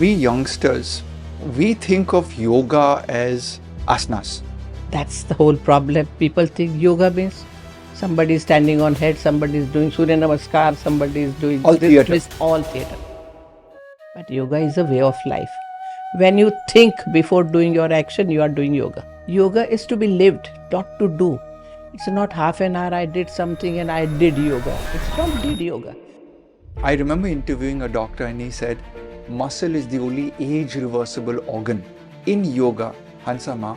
We youngsters, we think of yoga as asanas. That's the whole problem. People think yoga means somebody is standing on head, somebody is doing Surya Namaskar, somebody is doing All theatre. twist, all theatre. But yoga is a way of life. When you think before doing your action, you are doing yoga. Yoga is to be lived, not to do. It's not half an hour I did something and I did yoga. It's not did yoga. I remember interviewing a doctor and he said, muscle is the only age-reversible organ. In yoga, Hansa Maa,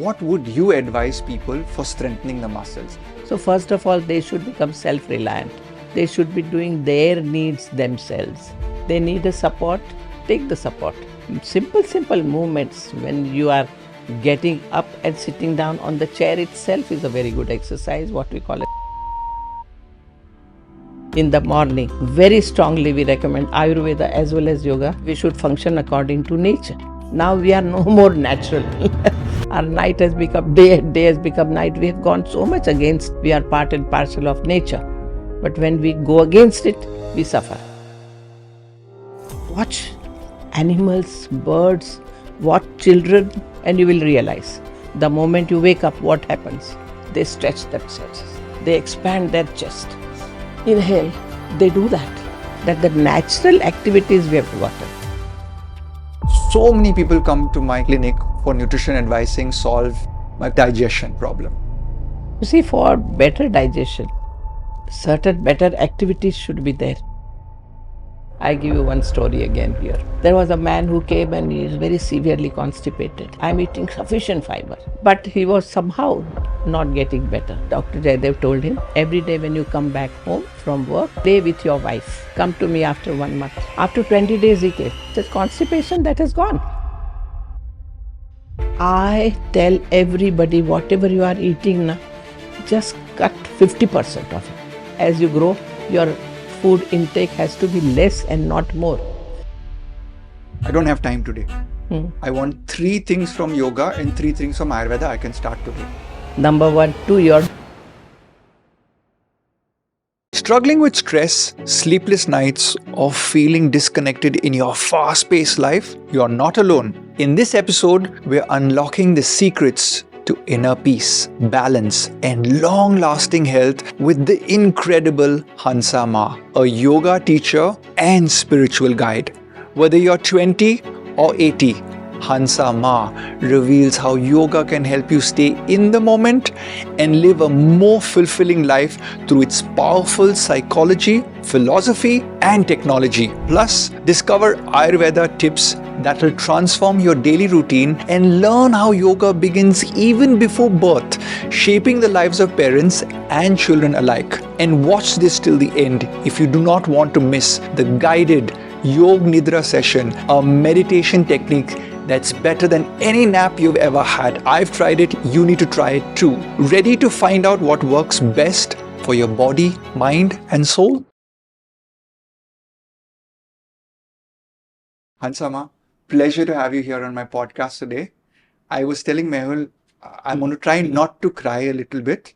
what would you advise people for strengthening the muscles? So first of all, they should become self-reliant. They should be doing their needs themselves. They need a support, take the support. Simple movements when you are getting up and sitting down on the chair itself is a very good exercise, what we call it. In the morning, very strongly we recommend Ayurveda as well as yoga. We should function according to nature. Now we are no more natural. Our night has become day, day has become night. We have gone so much against. We are part and parcel of nature. But when we go against it, we suffer. Watch animals, birds, watch children, and you will realize the moment you wake up, what happens? They stretch themselves. They expand their chest. Inhale. They do that. That the natural activities we have forgotten. So many people come to my clinic for nutrition advising, solve my digestion problem. You see, for better digestion, certain better activities should be there. I give you one story again here. There was a man who came and he is very severely constipated. I'm eating sufficient fiber, but he was somehow not getting better. Dr. Jaydev told him, every day when you come back home from work, stay with your wife. Come to me after 1 month. After 20 days he came. He said, constipation, that is gone. I tell everybody, whatever you are eating now, just cut 50% of it. As you grow, your food intake has to be less and not more. I don't have time today. I want 3 things from yoga and 3 things from Ayurveda I can start today. Number 1, do your Struggling with stress, sleepless nights, or feeling disconnected in your fast-paced life? You are not alone. In this episode, we're unlocking the secrets to inner peace, balance, and long-lasting health with the incredible Hansa Maa, a yoga teacher and spiritual guide. Whether you're 20 or 80, Hansa Maa reveals how yoga can help you stay in the moment and live a more fulfilling life through its powerful psychology, philosophy, and technology. Plus, discover Ayurveda tips that will transform your daily routine and learn how yoga begins even before birth, shaping the lives of parents and children alike. And watch this till the end if you do not want to miss the guided Yog Nidra session, a meditation technique that's better than any nap you've ever had. I've tried it, you need to try it too. Ready to find out what works best for your body, mind, and soul? Hansa Maa, pleasure to have you here on my podcast today. I was telling Mehul, I'm going to try not to cry a little bit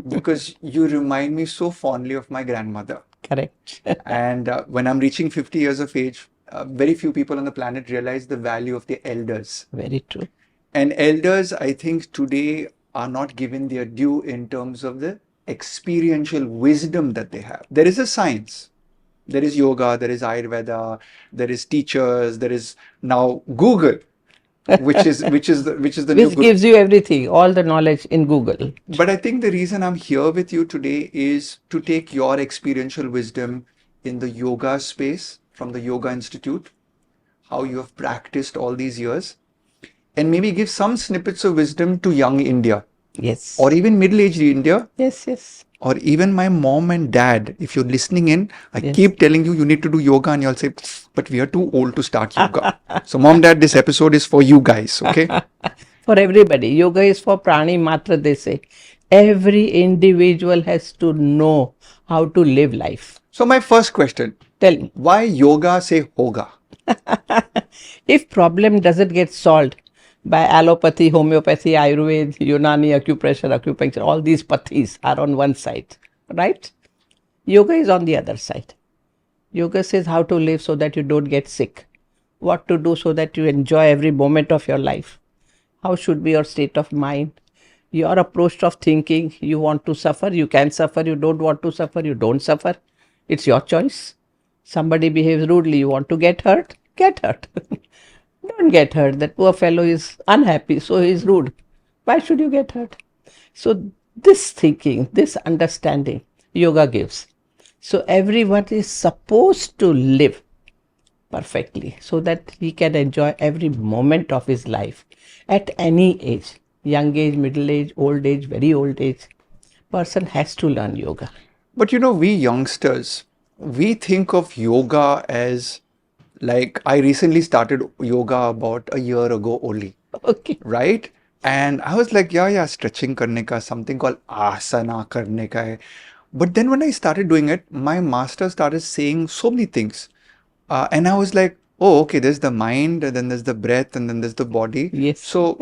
because you remind me so fondly of my grandmother. correct. And when I'm reaching 50 years of age, very few people on the planet realize the value of their elders. Very true. And elders, I think today are not given their due in terms of the experiential wisdom that they have. There is a science. There is yoga, there is Ayurveda, there is teachers, there is now Google, which is the new Which gives you everything, all the knowledge in Google. But I think the reason I'm here with you today is to take your experiential wisdom in the yoga space from the Yoga Institute, how you have practiced all these years, and maybe give some snippets of wisdom to young India, Yes. or even middle-aged India, Yes. or even my mom and dad. If you're listening in, I Yes. keep telling you need to do yoga, and you'll say, but we are too old to start yoga. So mom, dad, this episode is for you guys, okay? For everybody. Yoga is for prani matra, they say. Every individual has to know how to live life. So my first question, Tell me, why yoga say hoga? if problem doesn't get solved by allopathy, homeopathy, Ayurveda, Unani, acupuncture, all these pathis are on one side, right? Yoga is on the other side. Yoga says how to live so that you don't get sick. what to do so that you enjoy every moment of your life. How should be your state of mind? Your approach of thinking. You want to suffer, you can suffer. You don't want to suffer, you don't suffer. It's your choice. Somebody behaves rudely, you want to get hurt? Get hurt. Don't get hurt. That poor fellow is unhappy, so he is rude. Why should you get hurt? So, this thinking, this understanding, yoga gives. So, everyone is supposed to live perfectly so that he can enjoy every moment of his life at any age, young age, middle age, old age, very old age. Person has to learn yoga. But we youngsters, we think of yoga as like I recently started yoga about a year ago only, Okay. right? And I was like, yeah, stretching karne ka, something called asana karne ka hai. But then when I started doing it, my master started saying so many things. And I was like, oh, okay, there's the mind, and then there's the breath, and then there's the body. Yes. So,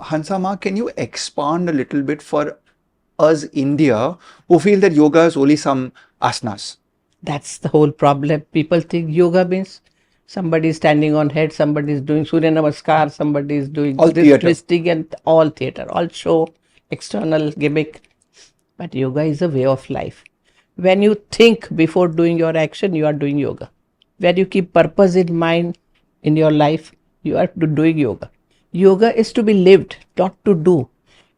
Hansa Maa, can you expand a little bit for us India who feel that yoga is only some asanas? That's the whole problem. People think yoga means somebody is standing on head, somebody is doing Surya Namaskar, somebody is doing All theatre. twisting, and all theatre, all show, external gimmick. But yoga is a way of life. When you think before doing your action, you are doing yoga. When you keep purpose in mind in your life, you are doing yoga. Yoga is to be lived, not to do.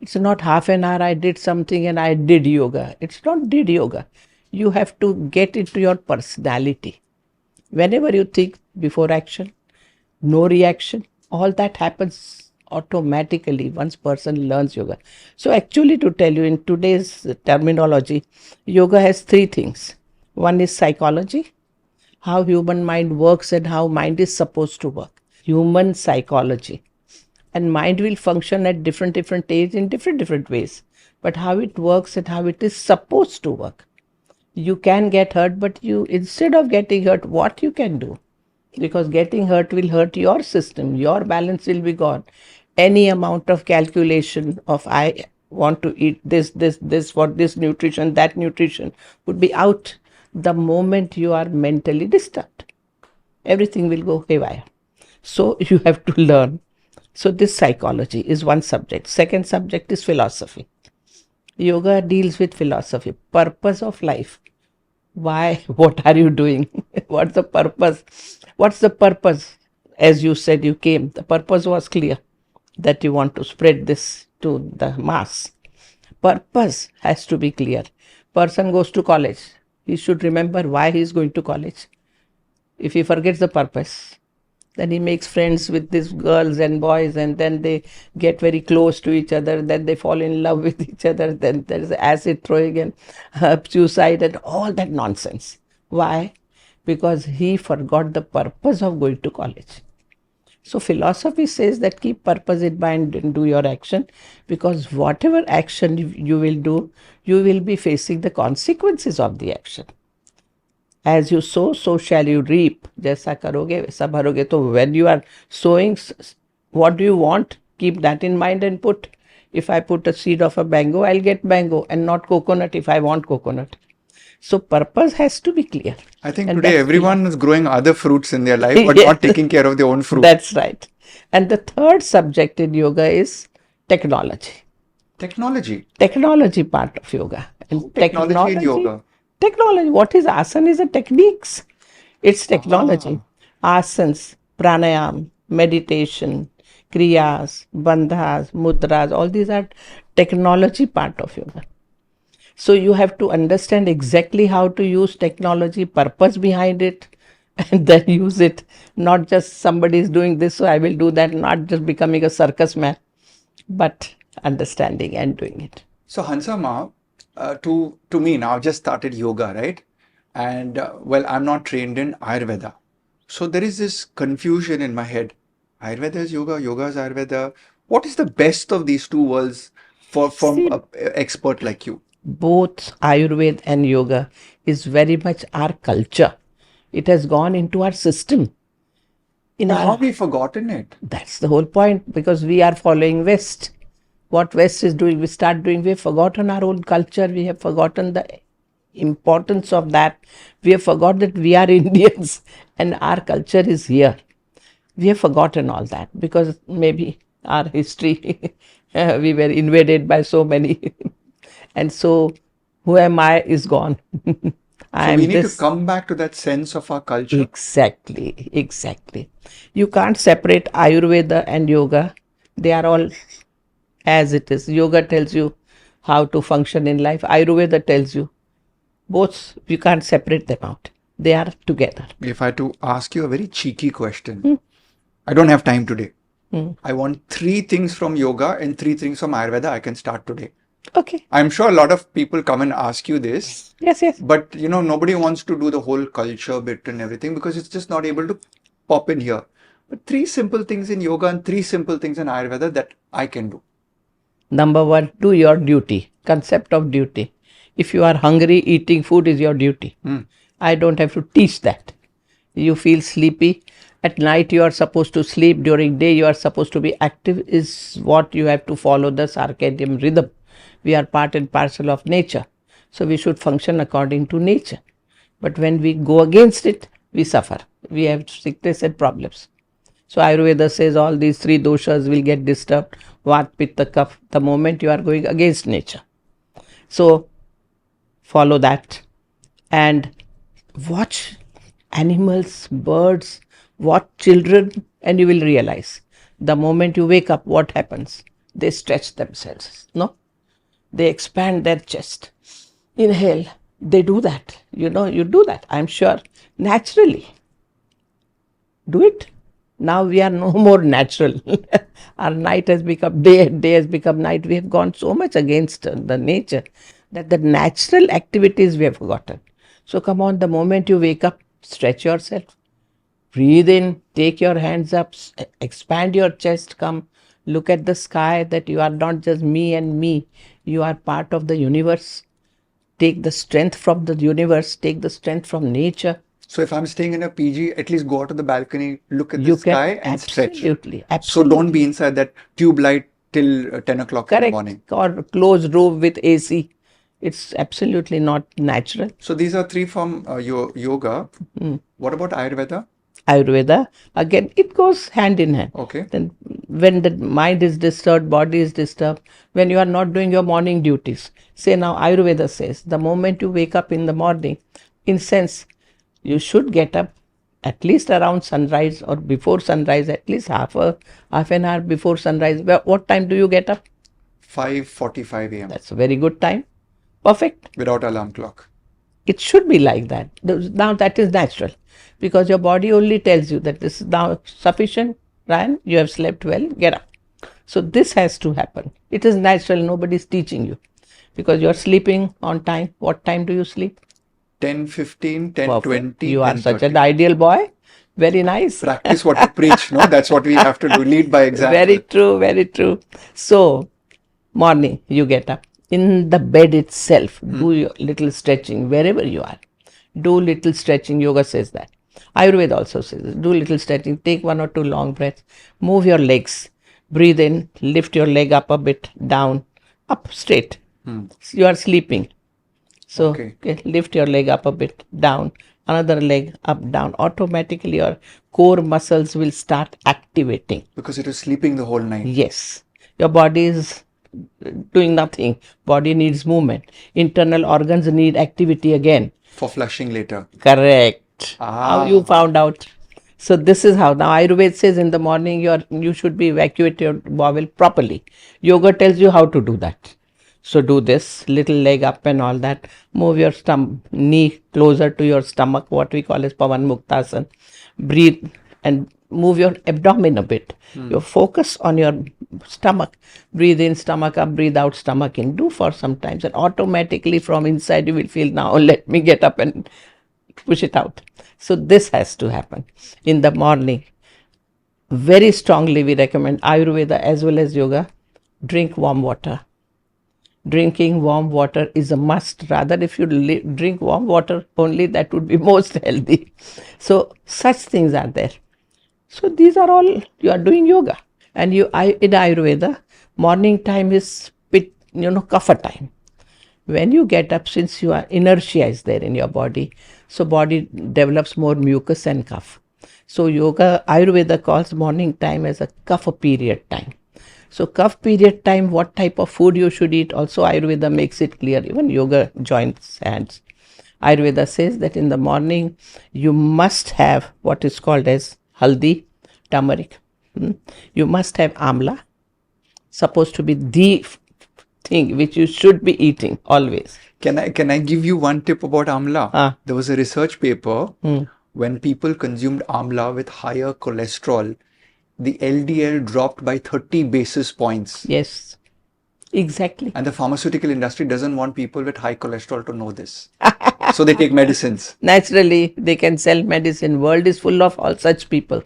It's not half an hour I did something and I did yoga. It's not did yoga. You have to get into your personality. Whenever you think before action, no reaction, all that happens automatically once person learns yoga. So actually, to tell you in today's terminology, yoga has three things. One is psychology, how human mind works and how mind is supposed to work. Human psychology. And mind will function at different age in different ways. But how it works and how it is supposed to work. You can get hurt, but you, instead of getting hurt, what you can do? Because getting hurt will hurt your system. Your balance will be gone. Any amount of calculation of I want to eat this, for this nutrition, that nutrition would be out the moment you are mentally disturbed. Everything will go haywire. So you have to learn. So this psychology is one subject. Second subject is philosophy. Yoga deals with philosophy, purpose of life. Why? What are you doing? What's the purpose? What's the purpose? As you said, you came. The purpose was clear, that you want to spread this to the mass. Purpose has to be clear. Person goes to college. He should remember why he is going to college. If he forgets the purpose, then he makes friends with these girls and boys, and then they get very close to each other, then they fall in love with each other, then there is acid throwing and suicide and all that nonsense. Why? Because he forgot the purpose of going to college. So philosophy says that keep purpose in mind and do your action, because whatever action you will do, you will be facing the consequences of the action. As you sow, so shall you reap. जैसा करोगे वैसा भरोगे. So when you are sowing, what do you want? Keep that in mind and put. If I put a seed of a mango, I'll get mango and not coconut if I want coconut. So purpose has to be clear. I think today everyone is growing other fruits in their life, but not taking care of their own fruit. That's right. And the third subject in yoga is technology. Technology part of yoga. And technology in yoga. Technology. What is asana is a techniques. It's technology. Asanas, pranayam, meditation, kriyas, bandhas, mudras, all these are technology part of yoga. So you have to understand exactly how to use technology, purpose behind it, and then use it. Not just somebody is doing this, so I will do that, not just becoming a circus man, but understanding and doing it. So Hansa Maa, to me now, I've just started yoga, right? And well, I'm not trained in Ayurveda. So there is this confusion in my head. Ayurveda is yoga, yoga is Ayurveda. What is the best of these two worlds from an expert like you? Both Ayurveda and yoga is very much our culture. It has gone into our system. How have we forgotten it? That's the whole point, because we are following West. What West is doing, we have forgotten our own culture. We have forgotten the importance of that. We have forgotten that we are Indians and our culture is here. We have forgotten all that because maybe our history, we were invaded by so many. And so, who am I is gone. So we need to come back to that sense of our culture. Exactly, exactly. You can't separate Ayurveda and yoga. They are all as it is. Yoga tells you how to function in life. Ayurveda tells you. Both, you can't separate them out. They are together. If I had to ask you a very cheeky question, I don't have time today. I want 3 things from yoga and 3 things from Ayurveda. I can start today. Okay. I'm sure a lot of people come and ask you this. Yes, yes. But nobody wants to do the whole culture bit and everything because it's just not able to pop in here. But 3 simple things in yoga and 3 simple things in Ayurveda that I can do. Number 1, do your duty. Concept of duty. If you are hungry, eating food is your duty. I don't have to teach that. You feel sleepy. At night you are supposed to sleep. During day you are supposed to be active is what you have to follow the circadian rhythm. We are part and parcel of nature. So we should function according to nature. But when we go against it, we suffer. We have sickness and problems. So Ayurveda says all these 3 doshas will get disturbed. Vat, Pitta, Kapha, the moment you are going against nature. So follow that and watch animals, birds, watch children, and you will realize the moment you wake up, what happens? They stretch themselves. No? They expand their chest. Inhale. They do that. You do that. I'm sure. Naturally. Do it. Now we are no more natural. Our night has become day, day has become night. We have gone so much against the nature that the natural activities we have forgotten. So come on, the moment you wake up, stretch yourself. Breathe in, take your hands up, expand your chest, come look at the sky that you are not just me and me. You are part of the universe. Take the strength from the universe, take the strength from nature. So if I'm staying in a PG, at least go out to the balcony, look at the sky and stretch. Absolutely. So don't be inside that tube light till 10 o'clock in the morning. Or closed room with AC. It's absolutely not natural. So these are 3 from yoga. What about Ayurveda? Ayurveda, again, it goes hand in hand. Okay. Then when the mind is disturbed, body is disturbed, when you are not doing your morning duties. Say now Ayurveda says, the moment you wake up in the morning, in sense, you should get up at least around sunrise or before sunrise, at least half an hour before sunrise. What time do you get up? 5:45 a.m. That's a very good time. Perfect. Without alarm clock. It should be like that. Now that is natural because your body only tells you that this is now sufficient, Ryan, you have slept well, get up. So this has to happen. It is natural, nobody is teaching you because you are sleeping on time. What time do you sleep? 10:15, 10:20. You are such an ideal boy. Very nice. Practice what you preach, no? That's what we have to do. Lead by example. Very true, very true. So, morning, you get up. In the bed itself, do your little stretching wherever you are. Do little stretching. Yoga says that. Ayurveda also says, do little stretching. Take 1 or 2 long breaths. Move your legs. Breathe in. Lift your leg up a bit. Down. Up straight. You are sleeping. So lift your leg up a bit, down, another leg up, down. Automatically your core muscles will start activating. Because it was sleeping the whole night. Yes. Your body is doing nothing. Body needs movement. Internal organs need activity again. For flushing later. Correct. How you found out. So this is how. Now Ayurveda says in the morning you should be evacuate your bowel properly. Yoga tells you how to do that. So do this, little leg up and all that. Move your knee closer to your stomach, what we call as Pavan Muktasana. Breathe and move your abdomen a bit. Your focus on your stomach. Breathe in, stomach up, breathe out, stomach in. Do for some times and automatically from inside you will feel, now let me get up and push it out. So this has to happen in the morning. Very strongly we recommend Ayurveda as well as yoga. Drink warm water. Drinking warm water is a must. Rather, if you drink warm water only, that would be most healthy. So such things are there. So these are all, you are doing yoga. And in Ayurveda, morning time is kapha time. When you get up, since inertia is there in your body, so body develops more mucus and cough. So yoga, Ayurveda calls morning time as a kapha period time. So kapha period time, what type of food you should eat, also Ayurveda makes it clear. Even yoga joins hands. Ayurveda says that in the morning you must have what is called as haldi, turmeric. You must have amla, supposed to be the thing which you should be eating always. Can I give you one tip about amla? There was a research paper when people consumed amla with higher cholesterol, the LDL dropped by 30 basis points. Yes, exactly. And the pharmaceutical industry doesn't want people with high cholesterol to know this. So they take medicines. Naturally, they can sell medicine. World is full of all such people.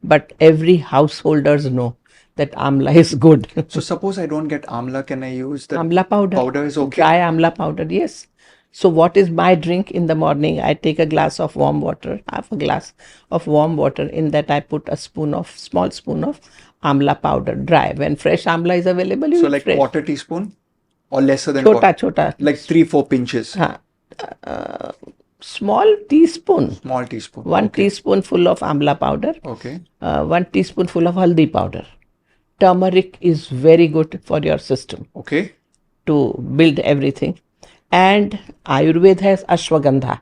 But every householders know that amla is good. So suppose I don't get amla, can I use the amla powder? Powder is okay. Dry amla powder, yes. So what is my drink in the morning? I take a glass of warm water, half a glass of warm water. In that I put a small spoon of amla powder, dry. When fresh amla is available, you So eat like fresh. quarter teaspoon or lesser than Chota. like 3-4 pinches. Small teaspoon. Small teaspoon. One teaspoonful of amla powder. Okay. 1 teaspoonful of haldi powder. Turmeric is very good for your system. Okay. To build everything. And Ayurveda has ashwagandha.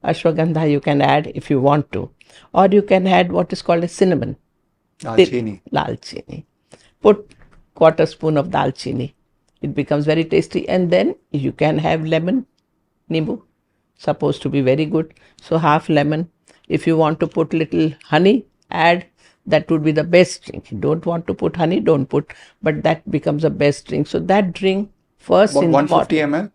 Ashwagandha you can add if you want to. Or you can add what is called a cinnamon. Dalchini. Dalchini. Put quarter spoon of dalchini. It becomes very tasty. And then you can have lemon, nimbu. Supposed to be very good. So half lemon. If you want to put little honey, add. That would be the best drink. You don't want to put honey, don't put. But that becomes the best drink. So that drink first About in 150 ml?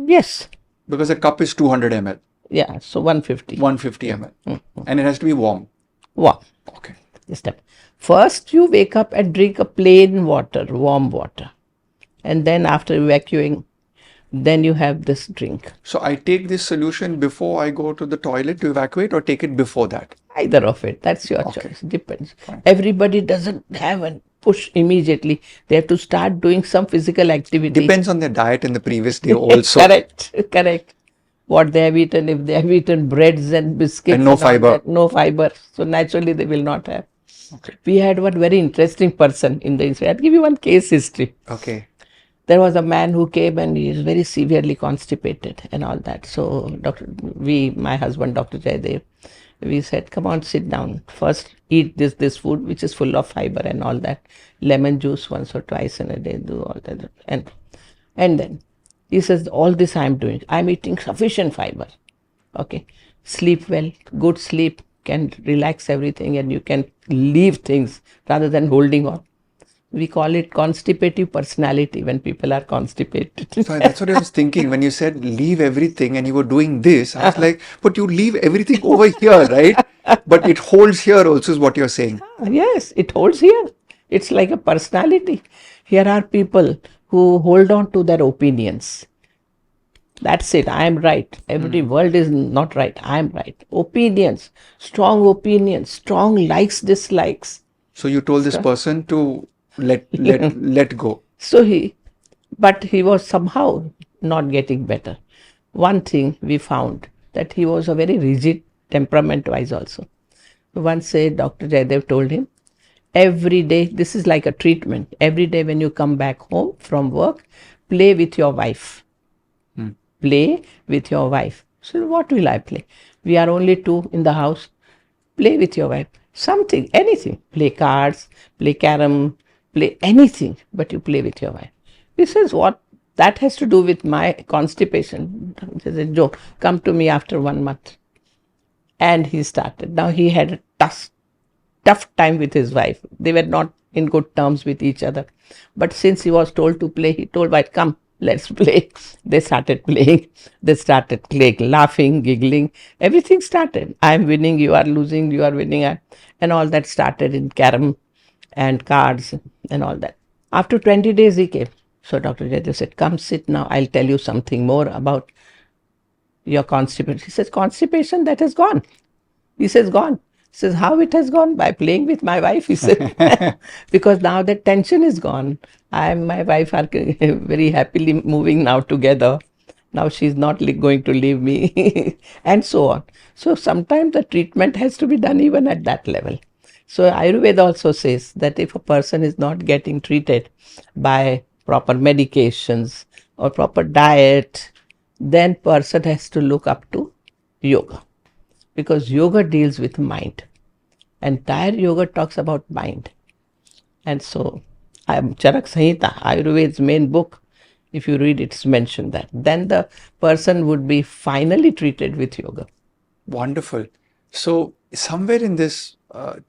Yes. Because a cup is 200 ml. Yeah, so 150. 150 ml. And it has to be warm. Warm. Okay. Step. First you wake up and drink a plain water, warm water. And then after evacuating, then you have this drink. So I take this solution before I go to the toilet to evacuate or take it before that? Either of it. That's your choice. Depends. Everybody doesn't have a push immediately. They have to start doing some physical activity. Depends on their diet in the previous day also. Correct. What they have eaten, if they have eaten breads and biscuits. And no fiber. No fiber. So naturally they will not have. Okay. We had one very interesting person in the institute. I'll give you one case history. Okay. There was a man who came and he is very severely constipated and all that. So my husband, Dr. Jaydev, we said, come on, sit down. First eat this food which is full of fiber and all that. Lemon juice once or twice in a day, do all that. And then he says, all this I am doing. I am eating sufficient fiber. Okay. Sleep well. Good sleep can relax everything and you can leave things rather than holding on. We call it constipative personality when people are constipated. So that's what I was thinking when you said leave everything and you were doing this. I was like, but you leave everything over here, right? But it holds here also is what you're saying. Yes, it holds here. It's like a personality. Here are people who hold on to their opinions. That's it. I am right. Every world is not right. I am right. Opinions, strong likes, dislikes. So you told this person to let go. So but he was somehow not getting better. One thing we found that he was a very rigid temperament wise also. Once Dr. Jaydev told him, every day, this is like a treatment. Every day when you come back home from work, play with your wife. Play with your wife. So what will I play? We are only two in the house. Play with your wife. Something, anything. Play cards, play carom, play anything, but you play with your wife. He says, what? That has to do with my constipation. He said, Joe, come to me after 1 month. And he started. Now he had a tough time with his wife. They were not in good terms with each other. But since he was told to play, he told wife, come, let's play. They started playing. They started playing, laughing, giggling. Everything started. I am winning, you are losing, you are winning. And all that started in carom and cards and all that. After 20 days he came. So Dr. Jaydev said, come sit now. I'll tell you something more about your constipation. He says, constipation, that has gone. He says, gone. He says, how it has gone? By playing with my wife, he said. Because now that tension is gone. I and my wife are very happily moving now together. Now she's not going to leave me, and so on. So sometimes the treatment has to be done even at that level. So Ayurveda also says that if a person is not getting treated by proper medications or proper diet, then person has to look up to yoga, because yoga deals with mind. Entire yoga talks about mind. And so, Charak Samhita, Ayurveda's main book, if you read it's mentioned that. Then the person would be finally treated with yoga. Wonderful. So, somewhere in this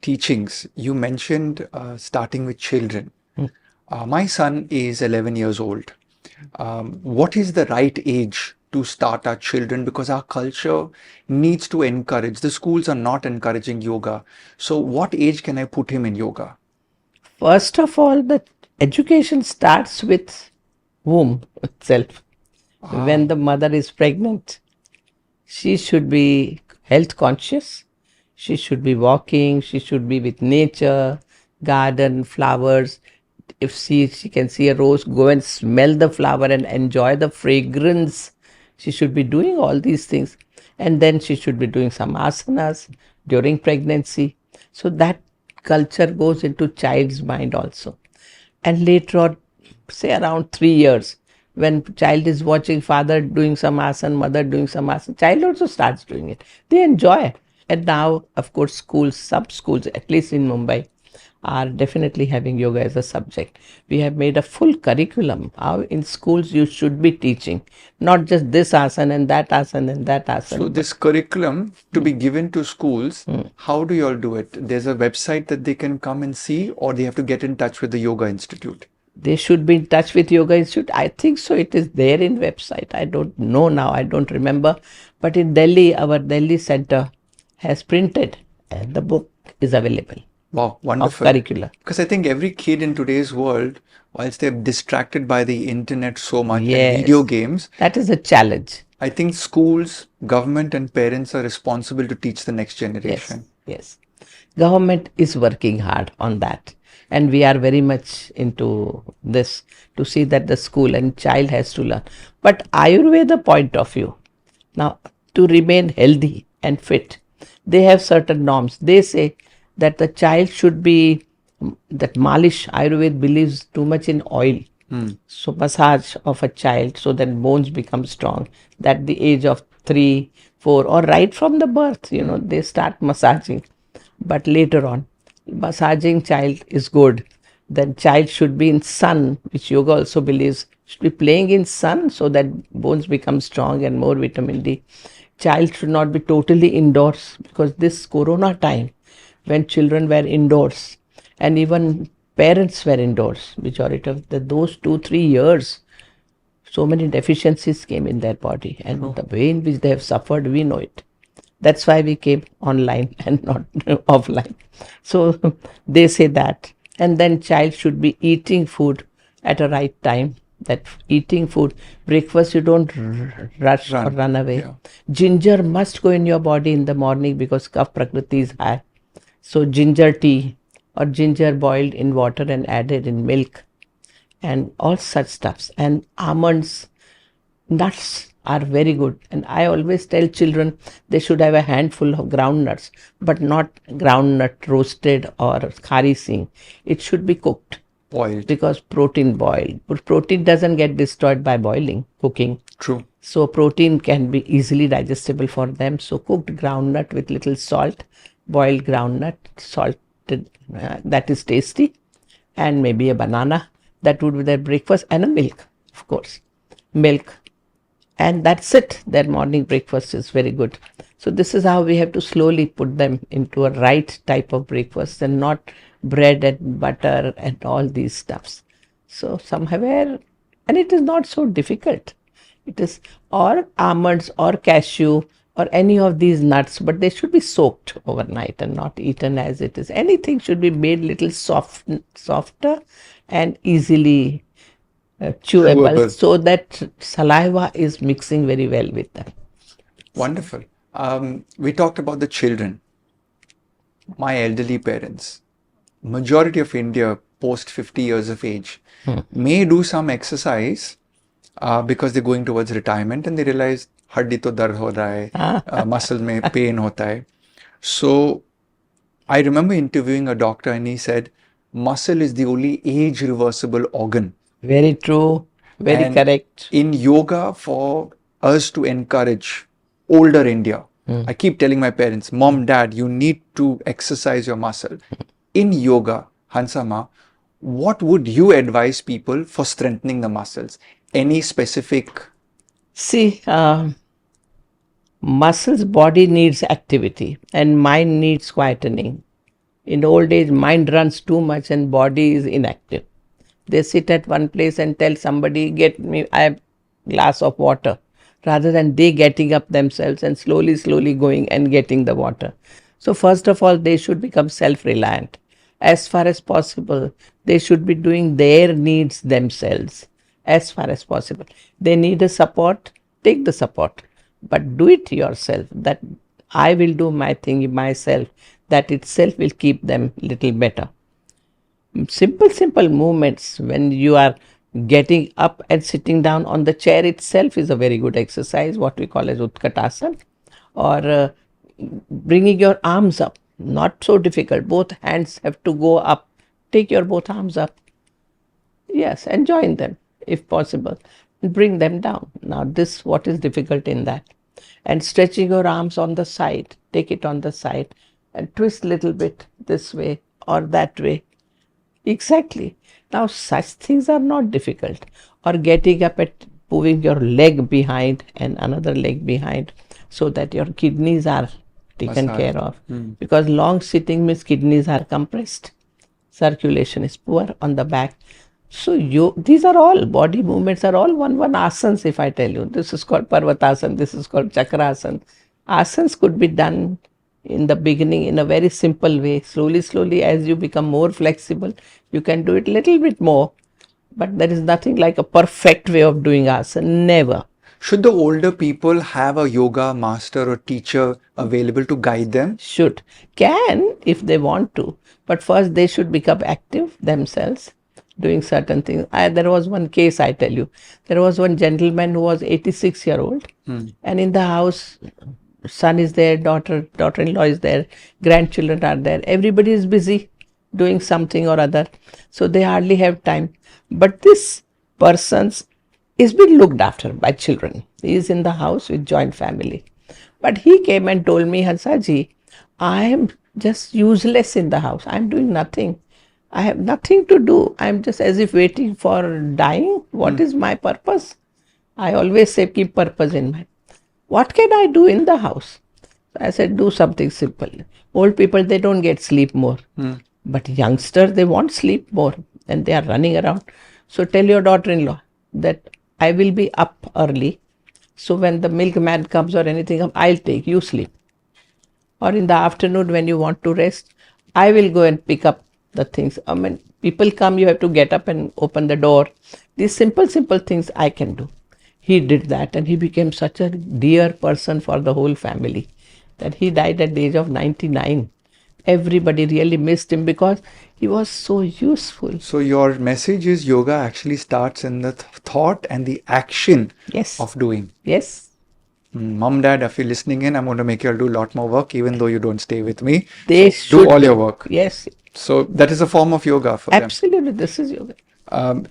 teachings, you mentioned starting with children. My son is 11 years old. What is the right age to start our children? Because our culture needs to encourage, the schools are not encouraging yoga. So, what age can I put him in yoga? First of all, the education starts with womb itself. When the mother is pregnant, she should be health conscious. She should be walking. She should be with nature, garden, flowers. If she can see a rose, go and smell the flower and enjoy the fragrance. She should be doing all these things. And then she should be doing some asanas during pregnancy. So that culture goes into child's mind also. And later on, say around 3 years, when child is watching father doing some asana, mother doing some asana, child also starts doing it. They enjoy. And now, of course, schools, sub schools, at least in Mumbai, are definitely having yoga as a subject. We have made a full curriculum. How in schools you should be teaching, not just this asana and that asana and that asana. So this curriculum to be given to schools, how do you all do it? There's a website that they can come and see, or they have to get in touch with the Yoga Institute? They should be in touch with Yoga Institute. I think so. It is there in website. I don't know now. I don't remember. But in Delhi, our Delhi center has printed and the book is available. Wow, wonderful. Of curricula. Because I think every kid in today's world, whilst they're distracted by the internet so much Yes. and video games, That is a challenge. I think schools, government and parents are responsible to teach the next Yes, generation. yes. Government is working hard on that. And we are very much into this to see that the school and child has to learn. But Ayurveda point of view, now to remain healthy and fit, they have certain norms. They say that the child should be, that malish, Ayurveda believes too much in oil. So massage of a child so that bones become strong. That the age of 3, 4 or right from the birth, they start massaging. But later on, massaging child is good. Then child should be in sun, which yoga also believes, should be playing in sun so that bones become strong and more vitamin D. Child should not be totally indoors, because this corona time, when children were indoors and even parents were indoors, majority of those 2-3 years, so many deficiencies came in their body, and the way in which they have suffered, we know it. That's why we came online and not offline. So they say that. And then child should be eating food at a right time. That eating food, breakfast, you don't rush or run away. Yeah. Ginger must go in your body in the morning because kapha prakriti is high. So ginger tea or ginger boiled in water and added in milk and all such stuffs. And almonds, nuts are very good. And I always tell children they should have a handful of ground nuts, but not ground nut roasted or khari sing. It should be cooked. Boiled. Because protein boiled. But protein doesn't get destroyed by boiling, cooking. True. So protein can be easily digestible for them. So cooked groundnut with little salt, boiled groundnut, salted, that is tasty. And maybe a banana, that would be their breakfast, and a milk, of course. Milk. And that's it. Their morning breakfast is very good. So this is how we have to slowly put them into a right type of breakfast and not bread and butter and all these stuffs. So somewhere, and it is not so difficult. It is or almonds or cashew or any of these nuts, but they should be soaked overnight and not eaten as it is. Anything should be made little softer and easily chewable, so that saliva is mixing very well with them. Wonderful. We talked about the children. My elderly parents, majority of India post 50 years of age, may do some exercise because they're going towards retirement and they realize हड्डी तो दर्द हो रहा है, muscle में pain होता है. So I remember interviewing a doctor and he said, muscle is the only age reversible organ. Very true. Very And correct. in yoga, for us to encourage older India, I keep telling my parents, Mom, Dad, you need to exercise your muscle. In yoga, Hansa Maa, what would you advise people for strengthening the muscles? Any specific? See, muscles, body needs activity and mind needs quietening. In old age, mind runs too much and body is inactive. They sit at one place and tell somebody, get me a glass of water, rather than they getting up themselves and slowly going and getting the water. So first of all, they should become self-reliant. As far as possible, they should be doing their needs themselves. As far as possible. They need a support, take the support. But do it yourself. That I will do my thing myself. That itself will keep them little better. Simple movements when you are getting up and sitting down on the chair itself is a very good exercise, what we call as Utkatasana, or bringing your arms up, not so difficult. Both hands have to go up. Take your both arms up. Yes, and join them if possible. And bring them down. Now this, what is difficult in that? And stretching your arms on the side. Take it on the side and twist little bit this way or that way. Exactly. Now such things are not difficult. Or getting up and moving your leg behind and another leg behind so that your kidneys are taken care of. Because long sitting means kidneys are compressed. Circulation is poor on the back. So these are all body movements, are all one asanas. If I tell you, this is called Parvatasana, this is called Chakrasana. Asanas could be done in the beginning in a very simple way. Slowly as you become more flexible, you can do it little bit more. But there is nothing like a perfect way of doing asana, never. Should the older people have a yoga master or teacher available to guide them? Should. Can if they want to. But first they should become active themselves, doing certain things. There was one case, I tell you. There was one gentleman who was 86-year-old and in the house, son is there, daughter-in-law is there, grandchildren are there. Everybody is busy doing something or other. So they hardly have time. But this person is being looked after by children. He is in the house with joint family. But he came and told me, Hansaji, I am just useless in the house. I am doing nothing. I have nothing to do. I am just as if waiting for dying. What is my purpose? I always say keep purpose in mind. What can I do in the house? I said do something simple. Old people, they don't get sleep more. But youngsters, they want sleep more and they are running around. So tell your daughter-in-law that I will be up early. So when the milkman comes or anything, I'll take you sleep. Or in the afternoon when you want to rest, I will go and pick up the things. I mean, people come, you have to get up and open the door. These simple things I can do. He did that and he became such a dear person for the whole family that he died at the age of 99. Everybody really missed him because he was so useful. So your message is yoga actually starts in the thought and the action of doing. Yes. Mom, Dad, if you're listening in, I'm going to make you all do a lot more work even though you don't stay with me. They should do all your work. Yes. So that is a form of yoga for them. Absolutely, this is yoga.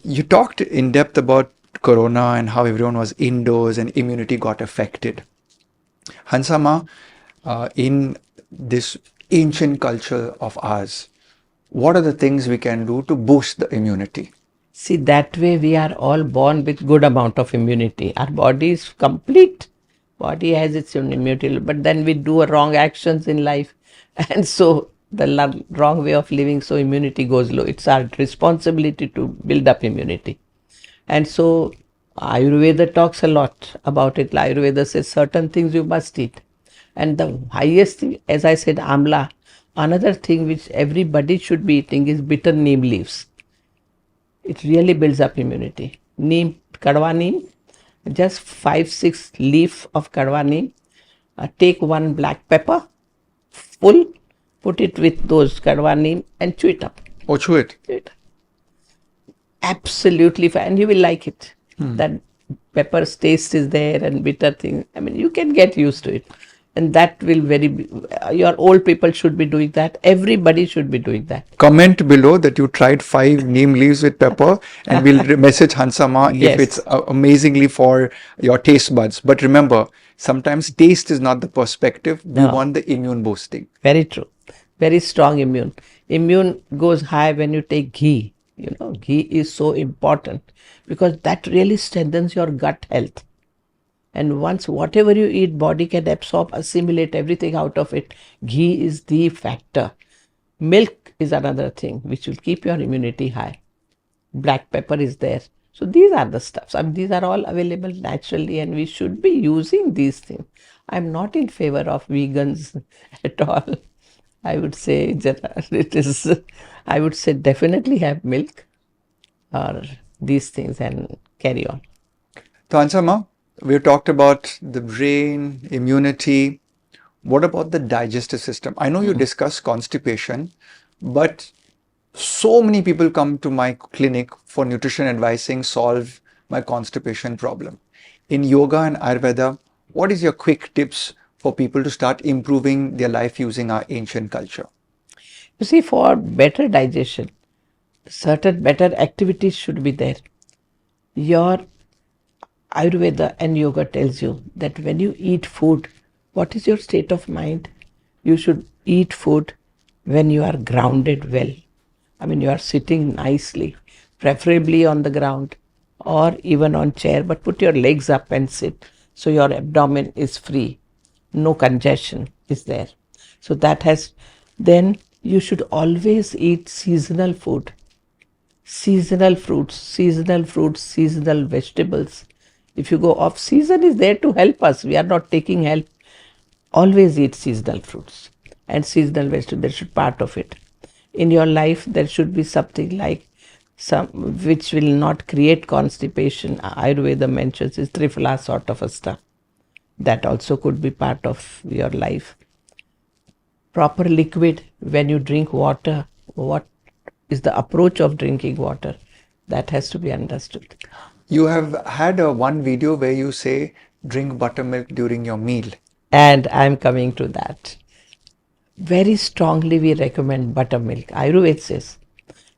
You talked in depth about Corona and how everyone was indoors and immunity got affected. Hansa Maa, in this ancient culture of ours, what are the things we can do to boost the immunity? See, that way we are all born with good amount of immunity. Our body is complete. Body has its own immunity, but then we do wrong actions in life. And so the wrong way of living, so immunity goes low. It's our responsibility to build up immunity. And so Ayurveda talks a lot about it. Ayurveda says certain things you must eat. And the highest thing, as I said, amla. Another thing which everybody should be eating is bitter neem leaves. It really builds up immunity. Neem, kadwa neem, just 5-6 leaf of kadwa neem. Take one black pepper, full, put it with those kadwa neem and chew it up. Oh, chew it? Chew it. Absolutely fine. And you will like it. That pepper's taste is there and bitter thing. I mean, you can get used to it. And that will your old people should be doing that. Everybody should be doing that. Comment below that you tried 5 neem leaves with pepper, and we'll message Hansa Maa if Yes. it's amazingly for your taste buds. But remember, sometimes taste is not the perspective. We No. want the immune boosting. Very true. Very strong immune. Immune goes high when you take ghee. You know, ghee is so important because that really strengthens your gut health. And once whatever you eat, body can absorb, assimilate everything out of it. Ghee is the factor. Milk is another thing which will keep your immunity high. Black pepper is there. So these are the stuffs. I mean, these are all available naturally and we should be using these things. I'm not in favor of vegans at all. I would say I would say definitely have milk or these things and carry on. So Hansa Maa, we've talked about the brain, immunity. What about the digestive system? I know you discuss constipation, but so many people come to my clinic for nutrition advising, solve my constipation problem. In yoga and Ayurveda, what is your quick tips for people to start improving their life using our ancient culture? You see, for better digestion, certain better activities should be there. Your Ayurveda and yoga tells you that when you eat food, what is your state of mind? You should eat food when you are grounded well. I mean, you are sitting nicely, preferably on the ground or even on chair, but put your legs up and sit so your abdomen is free. No congestion is there. So that has, then you should always eat seasonal food, seasonal fruits, seasonal vegetables. If you go off season is there to help us. We are not taking help. Always eat seasonal fruits and seasonal vegetables. There should part of it. In your life, there should be something like some which will not create constipation. Ayurveda mentions is trifla sort of a stuff. That also could be part of your life. Proper liquid when you drink water. What is the approach of drinking water? That has to be understood. You have had one video where you say drink buttermilk during your meal. And I'm coming to that. Very strongly we recommend buttermilk. Ayurveda says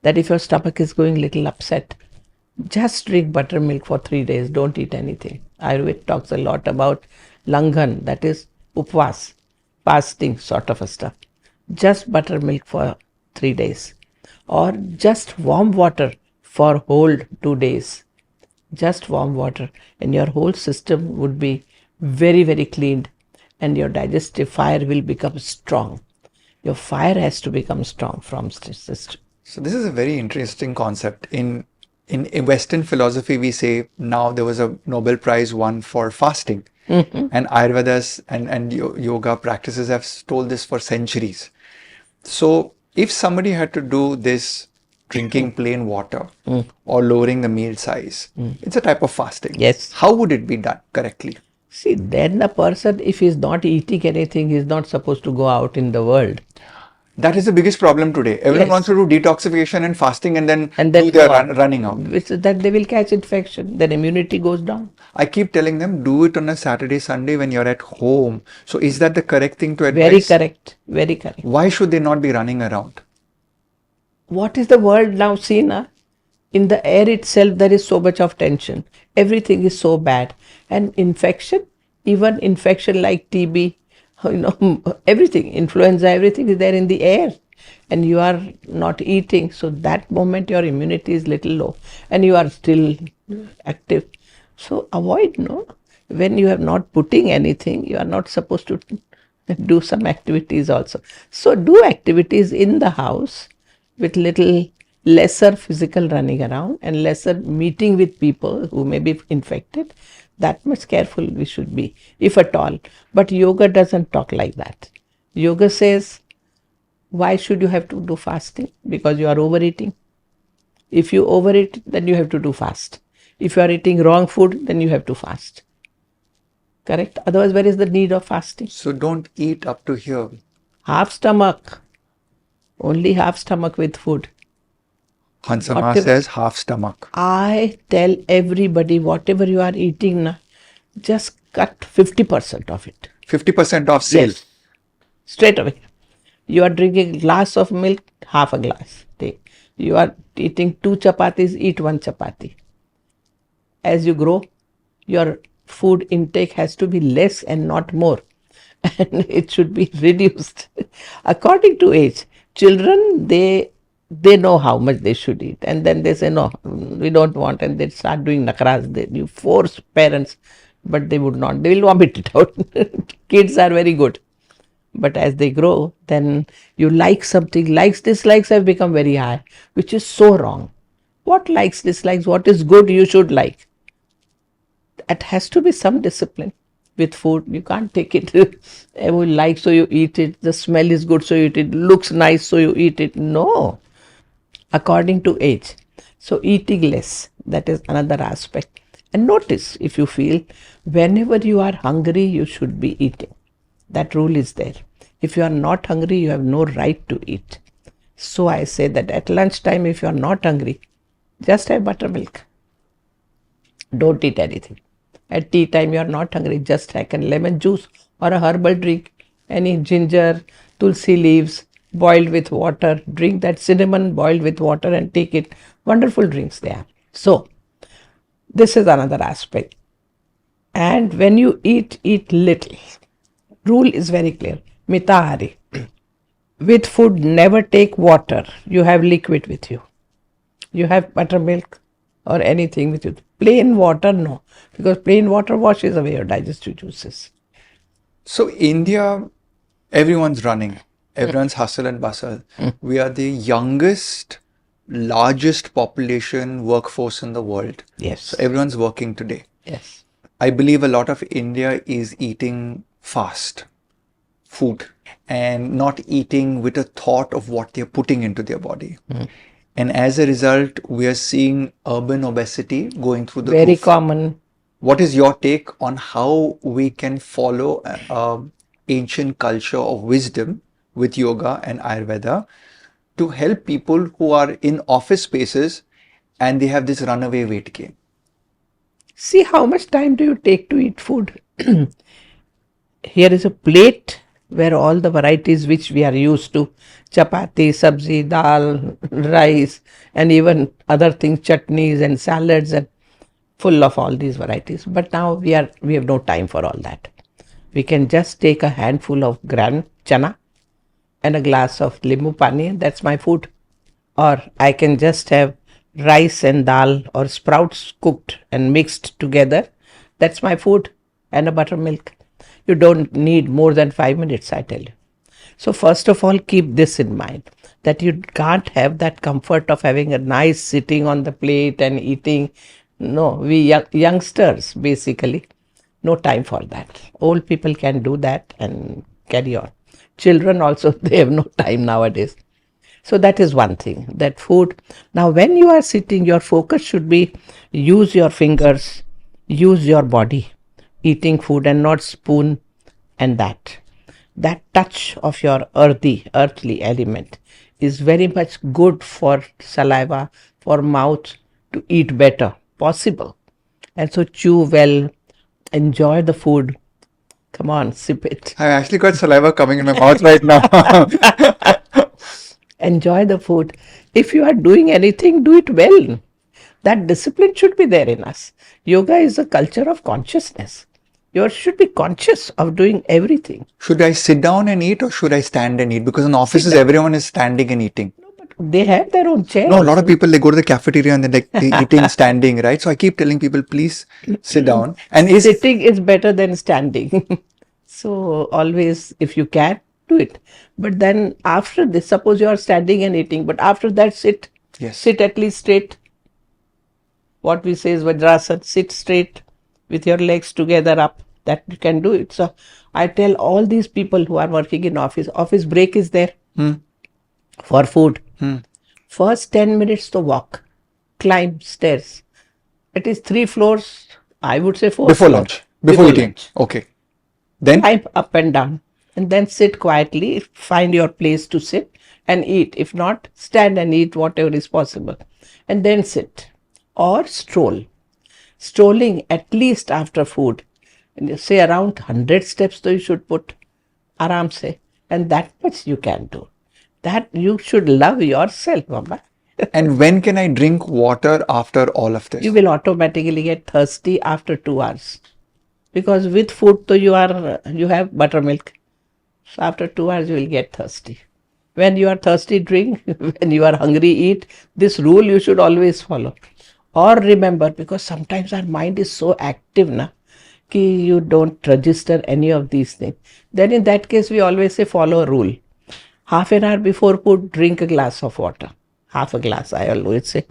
that if your stomach is going little upset, just drink buttermilk for 3 days. Don't eat anything. Ayurveda talks a lot about langhan, that is upvas, fasting sort of a stuff. Just buttermilk for 3 days. Or just warm water for whole 2 days. Just warm water and your whole system would be very, very cleaned and your digestive fire will become strong. Your fire has to become strong from the system. So this is a very interesting concept. In Western philosophy, we say now there was a Nobel Prize won for fasting. And Ayurvedas and yoga practices have told this for centuries. So if somebody had to do this, drinking plain water or lowering the meal size, it's a type of fasting. Yes. How would it be done correctly? See, then the person, if he's not eating anything, he's not supposed to go out in the world. That is the biggest problem today. Everyone Yes. wants to do detoxification and fasting and then go their out. running out. Which is that they will catch infection, then immunity goes down. I keep telling them, do it on a Saturday, Sunday when you're at home. So is that the correct thing to advise? Very correct. Very correct. Why should they not be running around? What is the world now seen? In the air itself, there is so much of tension. Everything is so bad. And infection, even infection like TB, everything, influenza, everything is there in the air. And you are not eating. So that moment your immunity is little low and you are still active. So avoid, when you are not putting anything, you are not supposed to do some activities also. So do activities in the house with little lesser physical running around and lesser meeting with people who may be infected. That much careful we should be, if at all. But yoga doesn't talk like that. Yoga says, why should you have to do fasting? Because you are overeating. If you overeat, then you have to do fast. If you are eating wrong food, then you have to fast. Correct? Otherwise, where is the need of fasting? So don't eat up to here. Half stomach. Only half stomach with food. Hansa Maa Whatever- says half stomach. I tell everybody, whatever you are eating, na, just cut 50% of it. 50% off sale. Yes. Straight away. You are drinking a glass of milk, half a glass. Take. You are eating 2 chapatis, eat 1 chapati. As you grow, your food intake has to be less and not more. And it should be reduced according to age. Children, they know how much they should eat, and then they say no, we don't want, and they start doing nakras. You force parents, but they would not. They will vomit it out. Kids are very good, but as they grow, then you like something. Likes, dislikes have become very high, which is so wrong. What likes, dislikes? What is good, you should like. It has to be some discipline with food. You can't take it. Everyone likes, so you eat it. The smell is good, so you eat it. Looks nice, so you eat it. No, according to age. So eating less, that is another aspect. And notice, if you feel whenever you are hungry, you should be eating. That rule is there. If you are not hungry, you have no right to eat. So I say that at lunchtime, if you are not hungry, just have buttermilk. Don't eat anything. At tea time, you are not hungry, just take a lemon juice or a herbal drink, any ginger, tulsi leaves, boiled with water. Drink that cinnamon boiled with water and take it. Wonderful drinks they are. So, this is another aspect. And when you eat, eat little. Rule is very clear. Mitahari. With food, never take water. You have liquid with you. You have buttermilk or anything with you. Plain water, no. Because plain water washes away your digestive juices. So India, everyone's running. Everyone's hustle and bustle. We are the youngest, largest population workforce in the world. Yes. So everyone's working today. Yes. I believe a lot of India is eating fast food and not eating with a thought of what they're putting into their body. And as a result, we are seeing urban obesity going through the Very roof. common. What is your take on how we can follow ancient culture of wisdom with yoga and Ayurveda to help people who are in office spaces and they have this runaway weight gain? See how much time do you take to eat food? Here is a plate where all the varieties which we are used to, chapati, sabzi, dal, rice, and even other things, chutneys and salads, and full of all these varieties. But now we have no time for all that. We can just take a handful of gram chana and a glass of limbu pani. That's my food. Or I can just have rice and dal or sprouts cooked and mixed together. That's my food, and a buttermilk. You don't need more than 5 minutes, I tell you. So first of all, keep this in mind, that you can't have that comfort of having a nice sitting on the plate and eating. No, we youngsters basically, no time for that. Old people can do that and carry on. Children also, they have no time nowadays. So that is one thing, that food. Now when you are sitting, your focus should be use your fingers, use your body, eating food and not spoon and that. That touch of your earthly element is very much good for saliva, for mouth to eat better, possible. And so chew well, enjoy the food. Come on, sip it. I've actually got saliva coming in my mouth right now. Enjoy the food. If you are doing anything, do it well. That discipline should be there in us. Yoga is a culture of consciousness. You should be conscious of doing everything. Should I sit down and eat or should I stand and eat? Because in offices, everyone is standing and eating. No, but they have their own chair. No, a lot of people, they go to the cafeteria and they're eating standing, right? So I keep telling people, please sit down. And Sitting is better than standing. So always, if you can, do it. But then after this, suppose you are standing and eating, but after that, sit. Yes. Sit at least straight. What we say is Vajrasana, sit straight with your legs together up. That you can do it. So I tell all these people who are working in office break is there for food. First 10 minutes to walk, climb stairs. It is 3 floors, I would say 4 before floors. lunch, before eating. Lunch. Okay. Then Climb up and down and then sit quietly. Find your place to sit. and eat. If not, stand and eat whatever is possible. And then sit. Or stroll. Strolling at least after food. And you say around 100 steps, so you should put aram se. And that much you can do. That you should love yourself, Mama. And when can I drink water after all of this? You will automatically get thirsty after 2 hours. Because with food, so you have buttermilk. So after 2 hours, you will get thirsty. When you are thirsty, drink. When you are hungry, eat. This rule you should always follow. Or remember, because sometimes our mind is so active, na, ki you don't register any of these things. Then in that case, we always say follow a rule. Half an hour before food, drink a glass of water. Half a glass, I always say.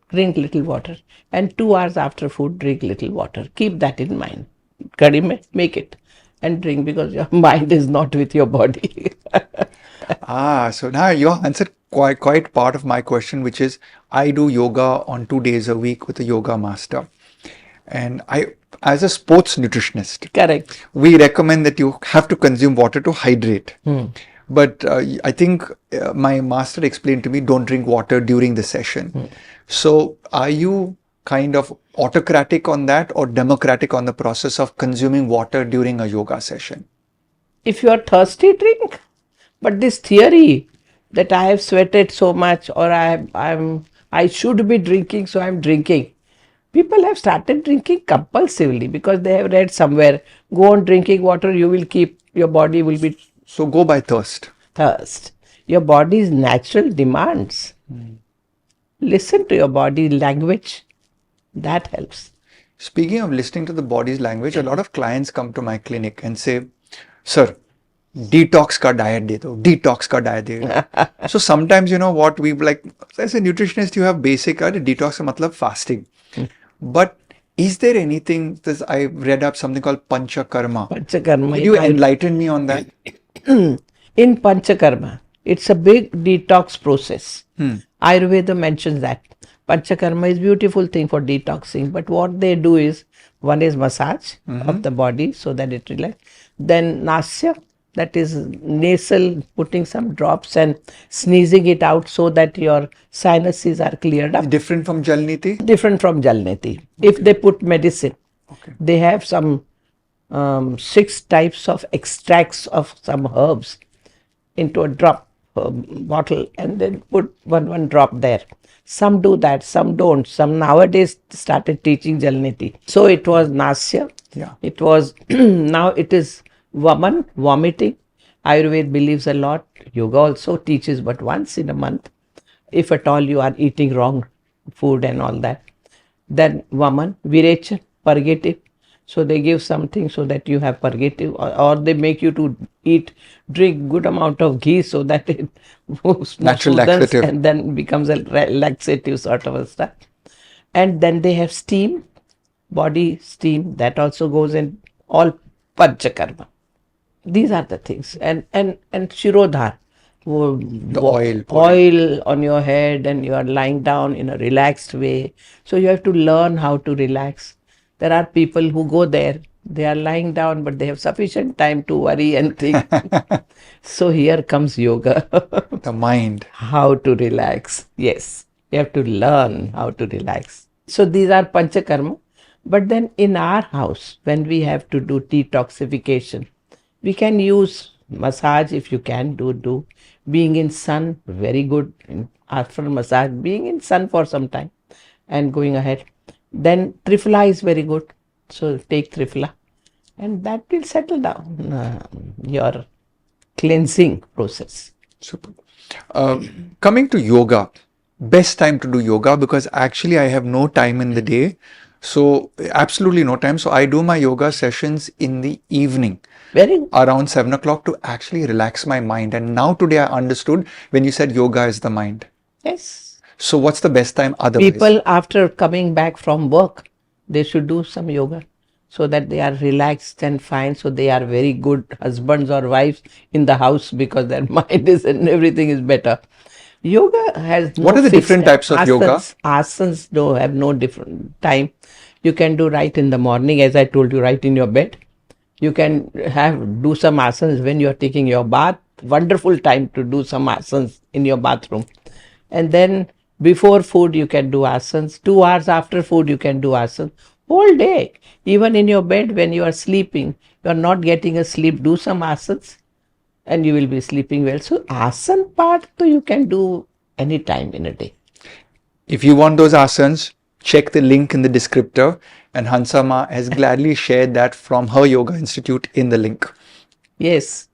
Drink little water. And 2 hours after food, drink little water. Keep that in mind. Kadi mein, make it. And drink, because your mind is not with your body. So now you answered quite part of my question, which is I do yoga on 2 days a week with a yoga master. And I, as a sports nutritionist, Correct. we recommend that you have to consume water to hydrate. But I think my master explained to me, don't drink water during the session. So are you kind of autocratic on that or democratic on the process of consuming water during a yoga session? If you are thirsty, drink. But this theory that I have sweated so much or I should be drinking, so I am drinking. People have started drinking compulsively because they have read somewhere, go on drinking water, your body will be So go by thirst. Your body's natural demands. Listen to your body language. That helps. Speaking of listening to the body's language, a lot of clients come to my clinic and say, sir, detox ka diet de do, detox ka diet de do. So sometimes, you know what, we like, as a nutritionist, you have basic detox ka matlab fasting. But is there anything, I read up something called Panchakarma. Panchakarma. Could you enlighten me on that? In Panchakarma, it's a big detox process. Ayurveda mentions that. Panchakarma is beautiful thing for detoxing, but what they do is, one is massage of the body so that it relaxes. Then nasya, that is nasal, putting some drops and sneezing it out so that your sinuses are cleared up. Different from Jalniti? Different from Jalniti. If they put medicine, they have some 6 types of extracts of some herbs into a drop bottle and then put one drop there. Some do that, some don't. Some nowadays started teaching Jalniti. So it was nasya. Yeah. It was, now it is vaman, vomiting. Ayurveda believes a lot. Yoga also teaches but once in a month. If at all you are eating wrong food and all that. Then vaman, virecha, purgative. So they give something so that you have purgative, or they make you to drink good amount of ghee so that it natural laxative, and then becomes a laxative sort of a stuff. And then they have steam, body steam, that also goes in all Panchakarma. These are the things. And Shirodhar, the oil on your head, and you are lying down in a relaxed way. So you have to learn how to relax. There are people who go there, they are lying down, but they have sufficient time to worry and think. So here comes yoga. The mind. How to relax. Yes, you have to learn how to relax. So these are Panchakarma. But then in our house, when we have to do detoxification, we can use massage if you can do. Being in sun, very good. After massage, being in sun for some time and going ahead. Then Triphala is very good. So take Triphala and that will settle down your cleansing process. Super. Coming to yoga, best time to do yoga, because actually I have no time in the day. So absolutely no time. So I do my yoga sessions in the evening. Very good. Around 7 o'clock to actually relax my mind. And now today I understood when you said yoga is the mind. Yes. So what's the best time otherwise? People after coming back from work, they should do some yoga so that they are relaxed and fine. So they are very good husbands or wives in the house because their mind is and everything is better. Yoga has no What are the fixed different types of yoga? Asanas have no different time. You can do right in the morning, as I told you, right in your bed. You can do some asanas when you are taking your bath. wonderful time to do some asanas in your bathroom. And then before food you can do asanas, 2 hours after food you can do asanas, whole day. Even in your bed when you are sleeping, you are not getting a sleep, do some asanas and you will be sleeping well. So asana part so you can do any time in a day. If you want those asanas, check the link in the descriptor, and Hansa Maa has gladly shared that from her yoga institute in the link. Yes.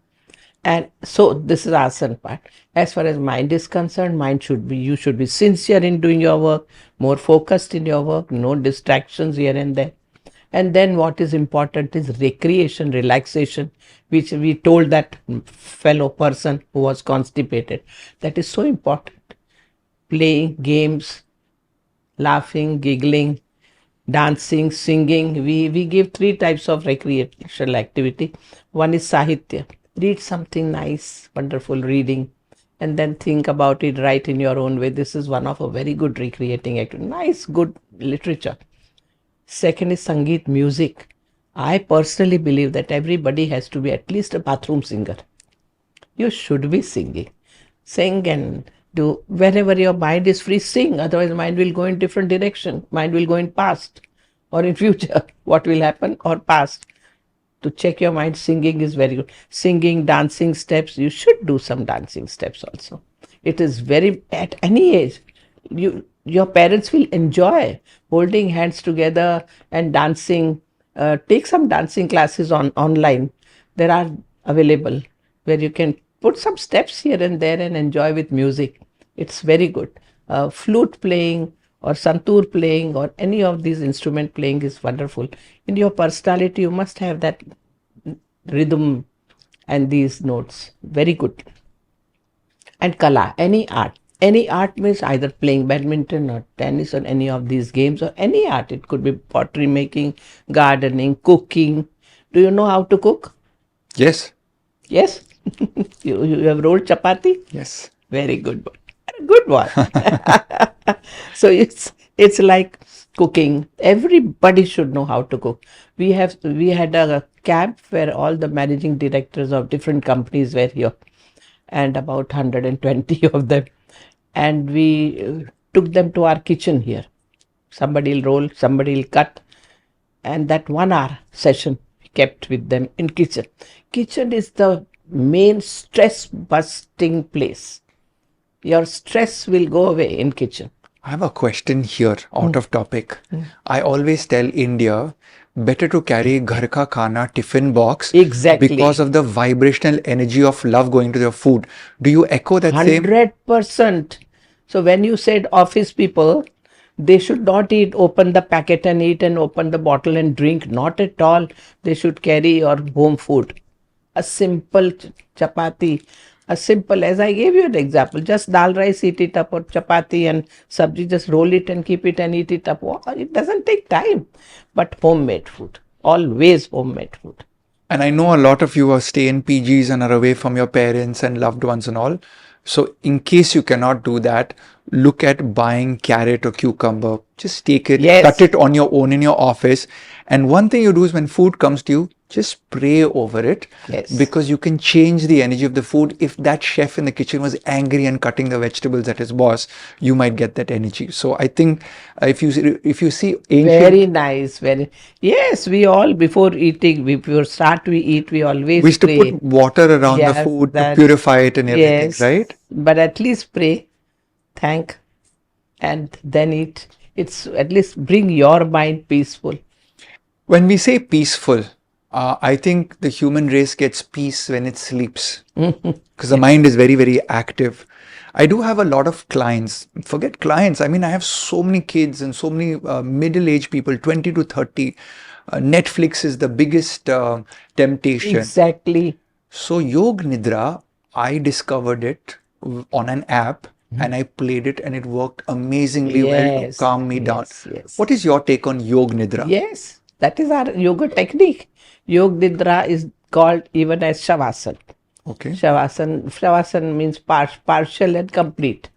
And so this is asana part. As far as mind is concerned, you should be sincere in doing your work, more focused in your work, no distractions here and there. And then what is important is recreation, relaxation, which we told that fellow person who was constipated. That is so important. Playing games, laughing, giggling, dancing, singing. We give 3 types of recreational activity. One is Sahitya. Read something nice, wonderful reading, and then think about it, write in your own way. This is one of a very good recreating activity. Nice, good literature. Second is Sangeet, music. I personally believe that everybody has to be at least a bathroom singer. You should be singing. Sing and do whenever your mind is free, sing. Otherwise, mind will go in different direction. Mind will go in past or in future. What will happen or past. To check your mind, singing is very good. Singing, dancing steps. You should do some dancing steps also. It is very at any age. Your parents will enjoy holding hands together and dancing. Take some dancing classes online. There are available where you can put some steps here and there and enjoy with music. It's very good. Flute playing or santoor playing or any of these instrument playing is wonderful. In your personality, you must have that rhythm and these notes. Very good. And kala, any art. Any art means either playing badminton or tennis or any of these games or any art. It could be pottery making, gardening, cooking. Do you know how to cook? Yes. Yes? you have rolled chapati? Yes. Very good. Good one. So it's like cooking. Everybody should know how to cook. We had a camp where all the managing directors of different companies were here, and about 120 of them. And we took them to our kitchen here. Somebody will roll, somebody will cut, and that 1 hour session we kept with them in kitchen. Kitchen is the main stress busting place. Your stress will go away in kitchen. I have a question here, out of topic. I always tell India, better to carry ghar ka khana tiffin box. Exactly. Because of the vibrational energy of love going to your food. Do you echo that 100%. So when you said office people, they should not open the packet and eat and open the bottle and drink. Not at all. They should carry your home food. A simple chapati. A simple, as I gave you an example, just dal rice, eat it up, or chapati and sabji, just roll it and keep it and eat it up. It doesn't take time. But homemade food. Always homemade food. And I know a lot of you are stay in PGs and are away from your parents and loved ones and all. So in case you cannot do that, look at buying carrot or cucumber. Just take it, cut it on your own in your office. And one thing you do is when food comes to you, just pray over it. Because you can change the energy of the food. If that chef in the kitchen was angry and cutting the vegetables at his boss, you might get that energy. So I think if you see ancient... Very nice. Yes, we all before eating, before we eat, we always we used pray. To put water around the food to purify it and everything, right? But at least pray, thank, and then eat. It's at least bring your mind peaceful. When we say peaceful, I think the human race gets peace when it sleeps, because the mind is very, very active. I do have a lot of clients. Forget clients. I mean, I have so many kids and so many middle-aged people, 20 to 30. Netflix is the biggest temptation. Exactly. So Yog Nidra, I discovered it on an app and I played it and it worked amazingly well to calm me down. What is your take on Yog Nidra? Yes, that is our yoga technique. Yog Nidra is called even as Shavasana. Okay. Shavasana means partial and complete.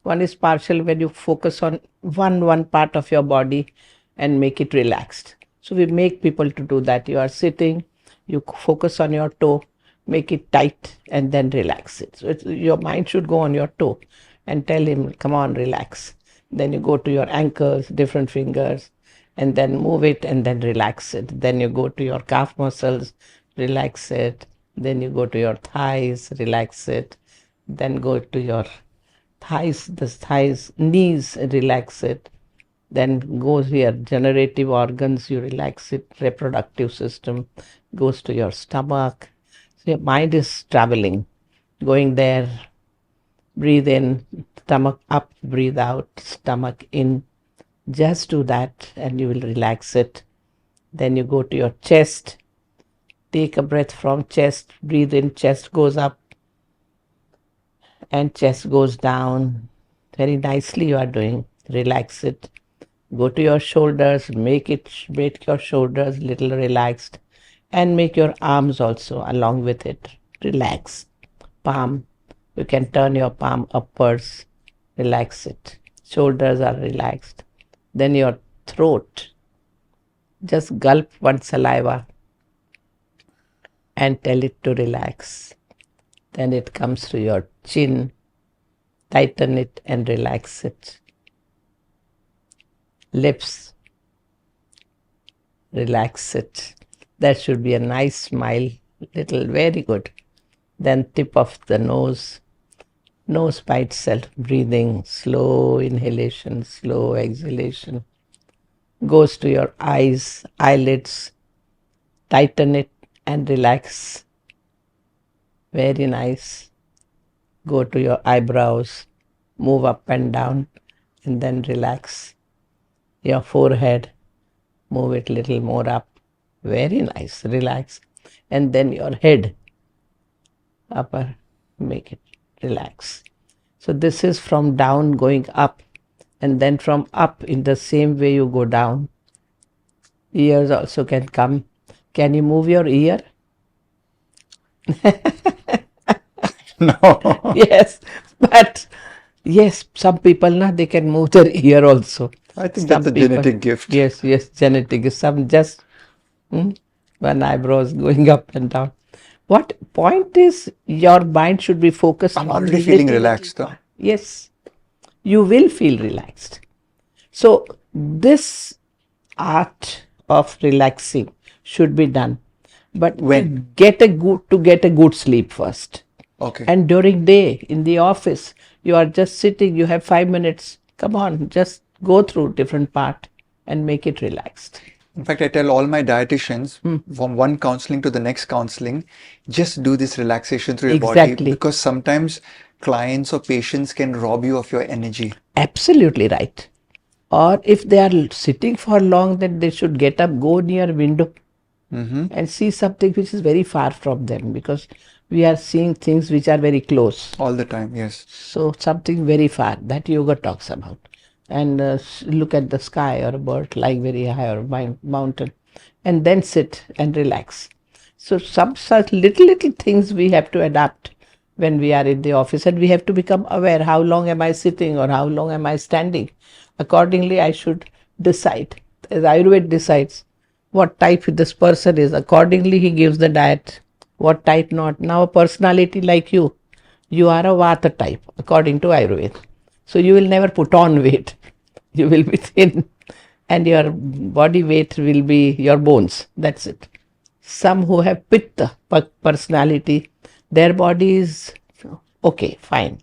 One is partial when you focus on one part of your body and make it relaxed. So we make people to do that. You are sitting, you focus on your toe, make it tight, and then relax it. So your mind should go on your toe and tell him, come on, relax. Then you go to your ankles, different fingers, and then move it and then relax it. Then you go to your calf muscles, relax it. Then you go to your thighs, relax it. Then go to your thighs, knees, relax it. Then goes here, generative organs, you relax it, reproductive system, goes to your stomach. So your mind is traveling, going there, breathe in, stomach up, breathe out, stomach in. Just do that and you will relax it. Then you go to your chest, take a breath from chest, breathe in, chest goes up and chest goes down. Very nicely you are doing. Relax it. Go to your shoulders, make your shoulders little relaxed, and make your arms also along with it. Relax. Palm, you can turn your palm upwards, relax it. Shoulders are relaxed. Then your throat, just gulp one saliva and tell it to relax. Then it comes to your chin, tighten it and relax it. Lips, relax it. That should be a nice smile, little, very good. Then tip of the nose by itself, breathing, slow inhalation, slow exhalation. Goes to your eyes, eyelids, tighten it and relax. Very nice. Go to your eyebrows, move up and down and then relax. Your forehead, move it little more up. Very nice, relax. And then your head, upper, make it relax. So this is from down going up, and then from up in the same way you go down. Ears also can come. Can you move your ear? No. Yes, but yes, some people they can move their ear also. I think that's a genetic gift. Yes, genetic. Some just one eyebrow is going up and down. What point is your mind should be focused I'm on already feeling relaxed though. Yes, you will feel relaxed. So this art of relaxing should be done, but When? to get a good sleep first. Okay. And during day in the office, you are just sitting, you have 5 minutes. Come on, just go through different part and make it relaxed. In fact, I tell all my dietitians from one counseling to the next counseling, just do this relaxation through your body, because sometimes clients or patients can rob you of your energy. Absolutely right. Or if they are sitting for long, then they should get up, go near window and see something which is very far from them, because we are seeing things which are very close. All the time, yes. So something very far, that yoga talks about. And look at the sky or a bird lying very high or a mountain, and then sit and relax. So some such little things we have to adapt when we are in the office, and we have to become aware, how long am I sitting or how long am I standing? Accordingly, I should decide. As Ayurveda decides what type this person is, accordingly he gives the diet, what type not. Now a personality like you are a Vata type according to Ayurveda. So you will never put on weight. You will be thin and your body weight will be your bones. That's it. Some who have Pitta personality, their body is okay, fine.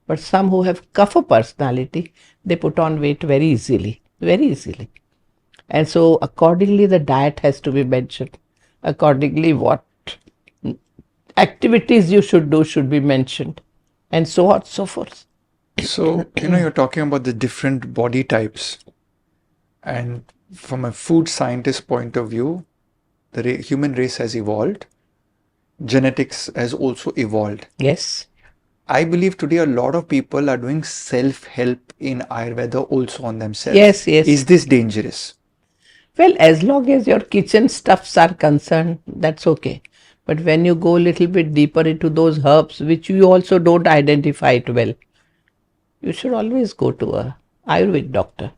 But some who have Kapha personality, they put on weight very easily. And so accordingly the diet has to be mentioned. Accordingly what activities you should do should be mentioned, and so on, so forth. So, you're talking about the different body types, and from a food scientist point of view, the human race has evolved. Genetics has also evolved. Yes. I believe today a lot of people are doing self-help in Ayurveda also on themselves. Yes. Is this dangerous? Well, as long as your kitchen stuffs are concerned, that's okay. But when you go a little bit deeper into those herbs, which you also don't identify it well, you should always go to a Ayurvedic doctor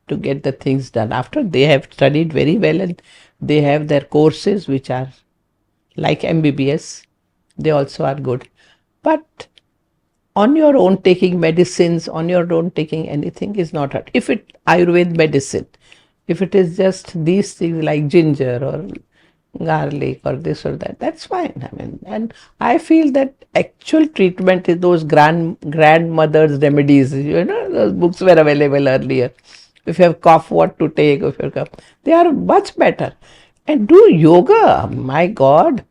to get the things done. After they have studied very well and they have their courses which are like MBBS, They also are good. But on your own taking medicines, on your own taking anything is not hard. If it Ayurveda medicine, if it is just these things like ginger or garlic or this or that, that's fine. I mean, and I feel that actual treatment is those grandmothers' remedies. Those books were available earlier. If you have cough, what to take? If you have cough, they are much better. And do yoga. My God,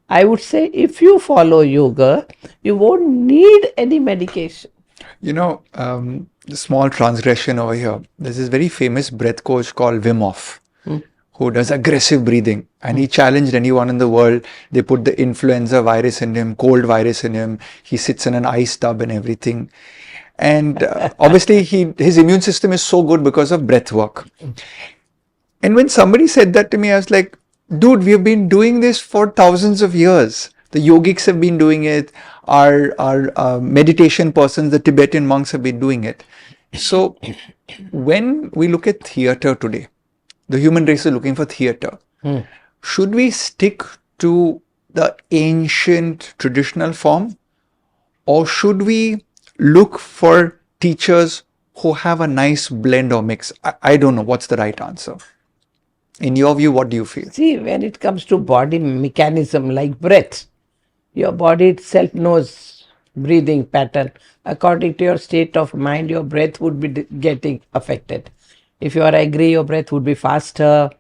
I would say if you follow yoga, you won't need any medication. The small transgression over here. There's this very famous breath coach called Wim Hof, who does aggressive breathing. And he challenged anyone in the world. They put the influenza virus in him, cold virus in him. He sits in an ice tub and everything. And obviously, his immune system is so good because of breath work. And when somebody said that to me, I was like, dude, we've been doing this for thousands of years. The yogics have been doing it. Our meditation persons, the Tibetan monks have been doing it. So when we look at theater today, the human race is looking for theater. Should we stick to the ancient traditional form, or should we look for teachers who have a nice blend or mix? I don't know what's the right answer. In your view, what do you feel? See, when it comes to body mechanism like breath, your body itself knows breathing pattern. According to your state of mind, your breath would be getting affected. If you are angry, your breath would be faster.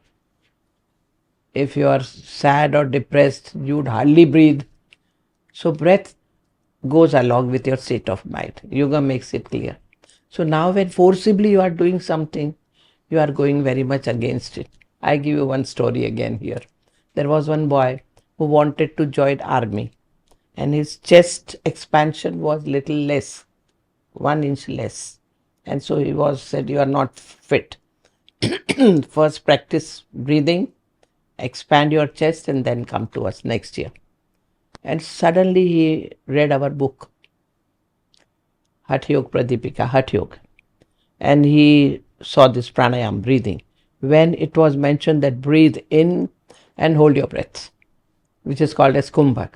If you are sad or depressed, you would hardly breathe. So breath goes along with your state of mind. Yoga makes it clear. So now when forcibly you are doing something, you are going very much against it. I give you one story again here. There was one boy who wanted to join army, and his chest expansion was little less, 1 inch less. And so he was said, you are not fit. First practice breathing, expand your chest, and then come to us next year. And suddenly he read our book, Hatha Yoga Pradipika, Hatha Yoga. And he saw this pranayam, breathing. When it was mentioned that breathe in and hold your breath, which is called as kumbhak.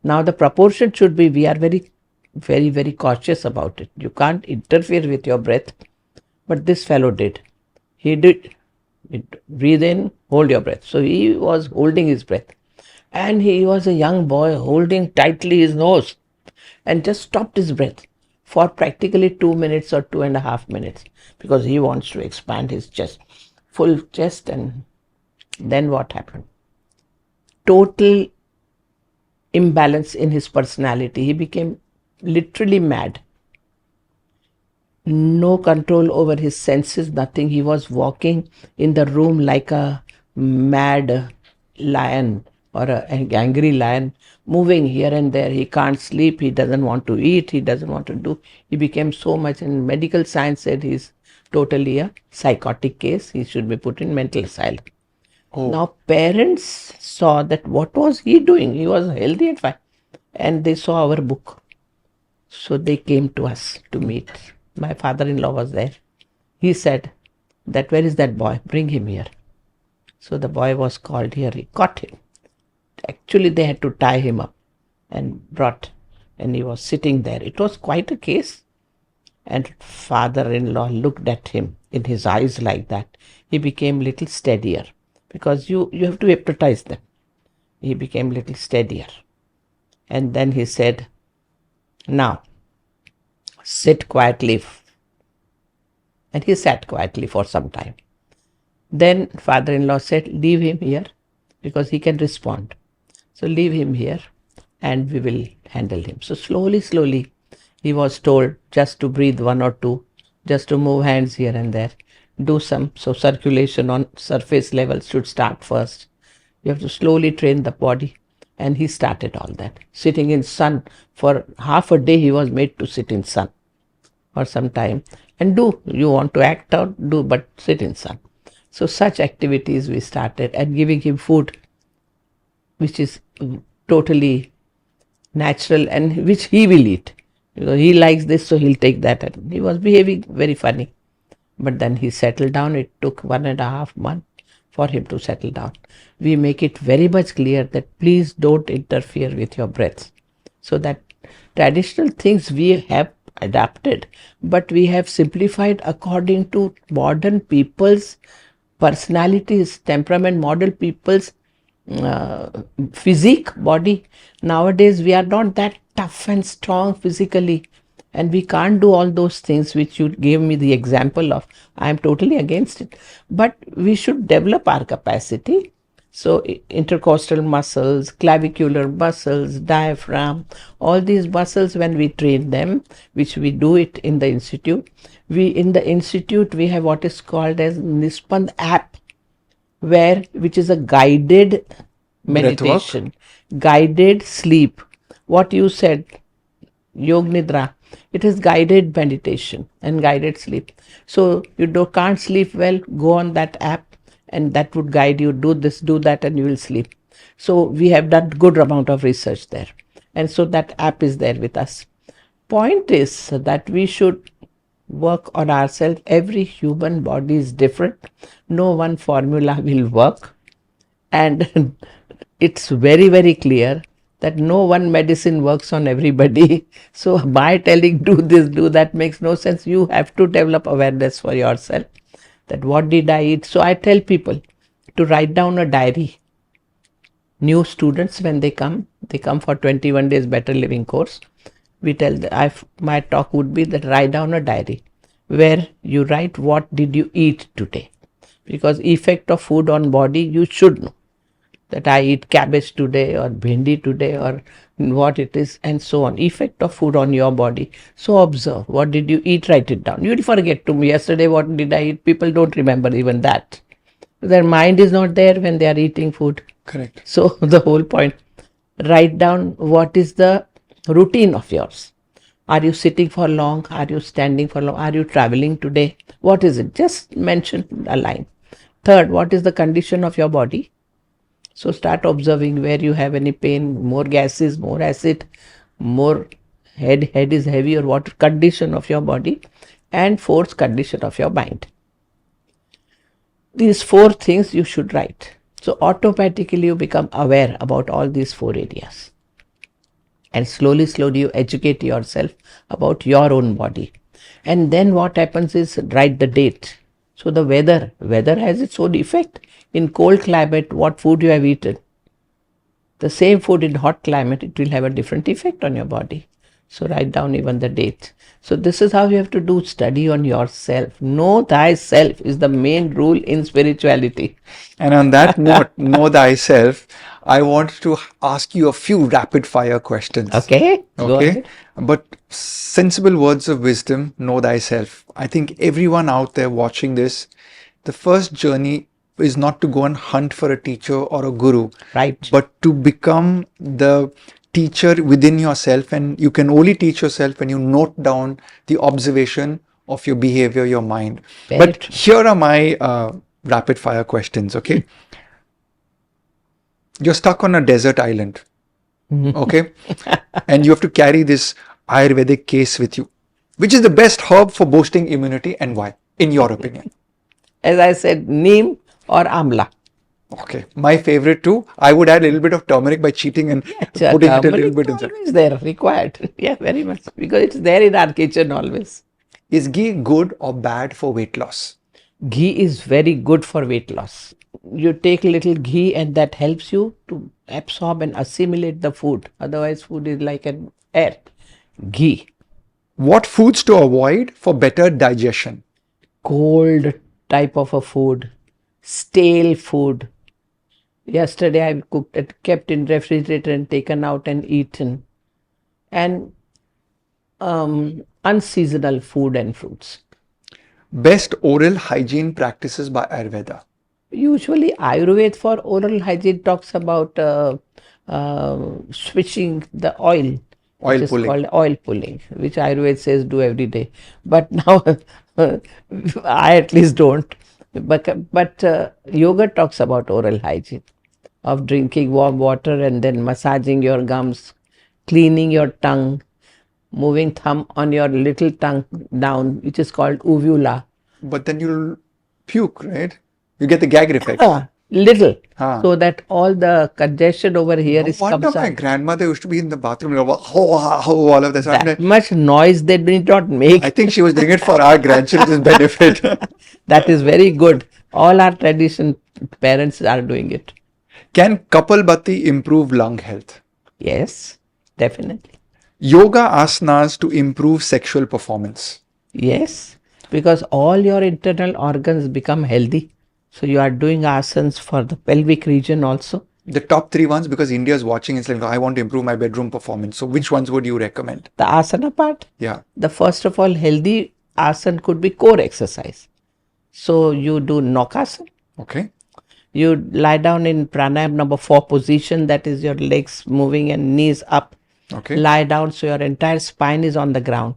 Now the proportion should be, we are very, very, very cautious about it. You can't interfere with your breath. But this fellow did. He did. Breathe in, hold your breath. So he was holding his breath. And he was a young boy holding tightly his nose and just stopped his breath for practically 2 minutes or 2.5 minutes, because he wants to expand his chest, full chest. And then what happened? Total imbalance in his personality. He became literally mad. No control over his senses, nothing. He was walking in the room like a mad lion or an angry lion, moving here and there. He can't sleep, he doesn't want to eat, he doesn't want to do. He became so much, and medical science said he's totally a psychotic case. He should be put in mental asylum. Now parents saw that what was he doing? He was healthy and fine. And they saw our book. So they came to us to meet. My father-in-law was there. He said that, where is that boy? Bring him here. So the boy was called here. He caught him. Actually, they had to tie him up and brought. And he was sitting there. It was quite a case. And father-in-law looked at him in his eyes like that. He became little steadier, because you have to hypnotize them. He became little steadier. And then he said, now, sit quietly. And he sat quietly for some time. Then father-in-law said, leave him here, because he can respond. So leave him here and we will handle him. So slowly, he was told just to breathe 1 or 2, just to move hands here and there, do some. So circulation on surface level should start first. You have to slowly train the body. And he started all that. Sitting in sun for half a day, he was made to sit in sun for some time. And you want to act out, do, but sit in sun. So such activities we started, and giving him food which is totally natural and which he will eat. Because he likes this, so he'll take that. And he was behaving very funny. But then he settled down. It took 1.5 months for him to settle down. We make it very much clear that please don't interfere with your breath. So that traditional things we have adapted, but we have simplified according to modern people's personalities, temperament, model people's uh, physique, body. Nowadays, we are not that tough and strong physically, and we can't do all those things which you gave me the example of. I am totally against it, but we should develop our capacity. So, intercostal muscles, clavicular muscles, diaphragm, all these muscles, when we train them, which we do it in the institute, we have what is called as Nispand app, which is a guided meditation, guided sleep. What you said, Yog Nidra, it is guided meditation and guided sleep. So you can't sleep well, go on that app and that would guide you, do this, do that, and you will sleep. So we have done good amount of research there. And so that app is there with us. Point is that we should work on ourselves. Every human body is different. No one formula will work. And it's very, very clear that no one medicine works on everybody. So by telling do this, do that makes no sense. You have to develop awareness for yourself that what did I eat. So I tell people to write down a diary. New students, when they come for 21 days better living course. We tell them, my talk would be that write down a diary where you write what did you eat today, because effect of food on body you should know, that I eat cabbage today or bhindi today or what it is, and so on. Effect of food on your body. So observe what did you eat, write it down. You'll forget to me yesterday what did I eat. People don't remember even that. Their mind is not there when they are eating food. Correct. So the whole point, write down what is the routine of yours. Are you sitting for long? Are you standing for long? Are you traveling today? What is it? Just mention a line. Third, what is the condition of your body? So start observing where you have any pain, more gases, more acid, more head is heavy, or what condition of your body. And fourth, condition of your mind. These four things you should write. So automatically you become aware about all these four areas. And slowly you educate yourself about your own body. And then what happens is write the date. So the weather has its own effect. In cold climate, what food you have eaten. The same food in hot climate, it will have a different effect on your body. So write down even the date. So this is how you have to do study on yourself. Know thyself is the main rule in spirituality. And on that note, know thyself, I want to ask you a few rapid fire questions. Okay. Go ahead. But sensible words of wisdom, know thyself. I think everyone out there watching this, the first journey is not to go and hunt for a teacher or a guru, right, but to become the teacher within yourself. And you can only teach yourself when you note down the observation of your behavior, your mind. Very but true. Here are my rapid fire questions. Okay. You're stuck on a desert island. Okay. And you have to carry this Ayurvedic case with you. Which is the best herb for boosting immunity and why, in your opinion? As I said, neem or amla. Okay, my favorite too. I would add a little bit of turmeric by cheating and putting it a little bit inside. Always there, required. Yeah, very much, because it's there in our kitchen always. Is ghee good or bad for weight loss? Ghee is very good for weight loss. You take a little ghee and that helps you to absorb and assimilate the food. Otherwise, food is like an air. Ghee. What foods to avoid for better digestion? Cold type of a food, stale food. Yesterday I cooked it, kept in refrigerator and taken out and eaten. And unseasonal food and fruits. Best oral hygiene practices by Ayurveda? Usually Ayurveda for oral hygiene talks about switching the oil. Oil which is pulling. Called oil pulling, which Ayurveda says do every day. But now I at least don't. But yoga talks about oral hygiene, of drinking warm water and then massaging your gums, cleaning your tongue, moving thumb on your little tongue down, which is called uvula. But then you'll puke, right? You get the gag reflex. little, Huh. so that all the congestion over here No is wonder comes my out. grandmother used to be in the bathroom, all of this. I'm That like, much noise they did not I make. think she was doing it for our grandchildren's benefit. That is very good. All our tradition parents are doing it. Can Kapalbhati improve lung health? Yes, definitely. Yoga asanas to improve sexual performance. Yes, because all your internal organs become healthy. So you are doing asanas for the pelvic region also. The top three ones, because India is watching, it's like, I want to improve my bedroom performance. So which ones would you recommend? The asana part, Yeah. the first of all, healthy asana could be core exercise. So you do nokasana. Okay. You lie down in pranayam number 4 position, that is your legs moving and knees up. Okay. Lie down so your entire spine is on the ground.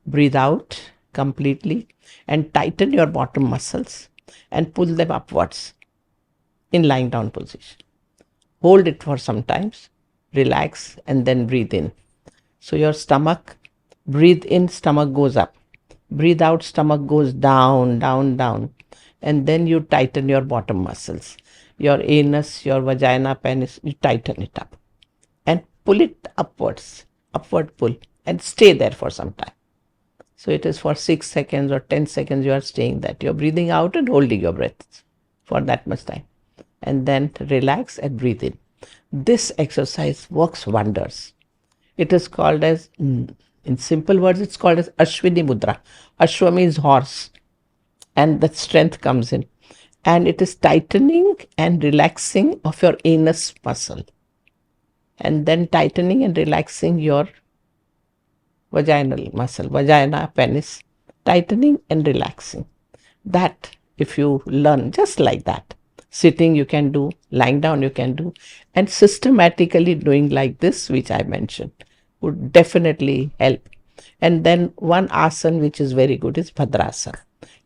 Breathe out completely and tighten your bottom muscles and pull them upwards in lying down position. Hold it for some times, relax, and then breathe in. So your stomach, breathe in, stomach goes up. Breathe out, stomach goes down, down, down. And then you tighten your bottom muscles. Your anus, your vagina, penis, you tighten it up. And pull it upwards, upward pull, and stay there for some time. So it is for 6 seconds or 10 seconds you are staying that. You're breathing out and holding your breath for that much time. And then relax and breathe in. This exercise works wonders. It is called as, in simple words, it's called as Ashwini Mudra. Ashwa means horse, and that strength comes in. And it is tightening and relaxing of your anus muscle. And then tightening and relaxing your vaginal muscle, vagina, penis, tightening and relaxing. That, if you learn just like that, sitting you can do, lying down you can do, and systematically doing like this, which I mentioned, would definitely help. And then one asana which is very good is Bhadrasana.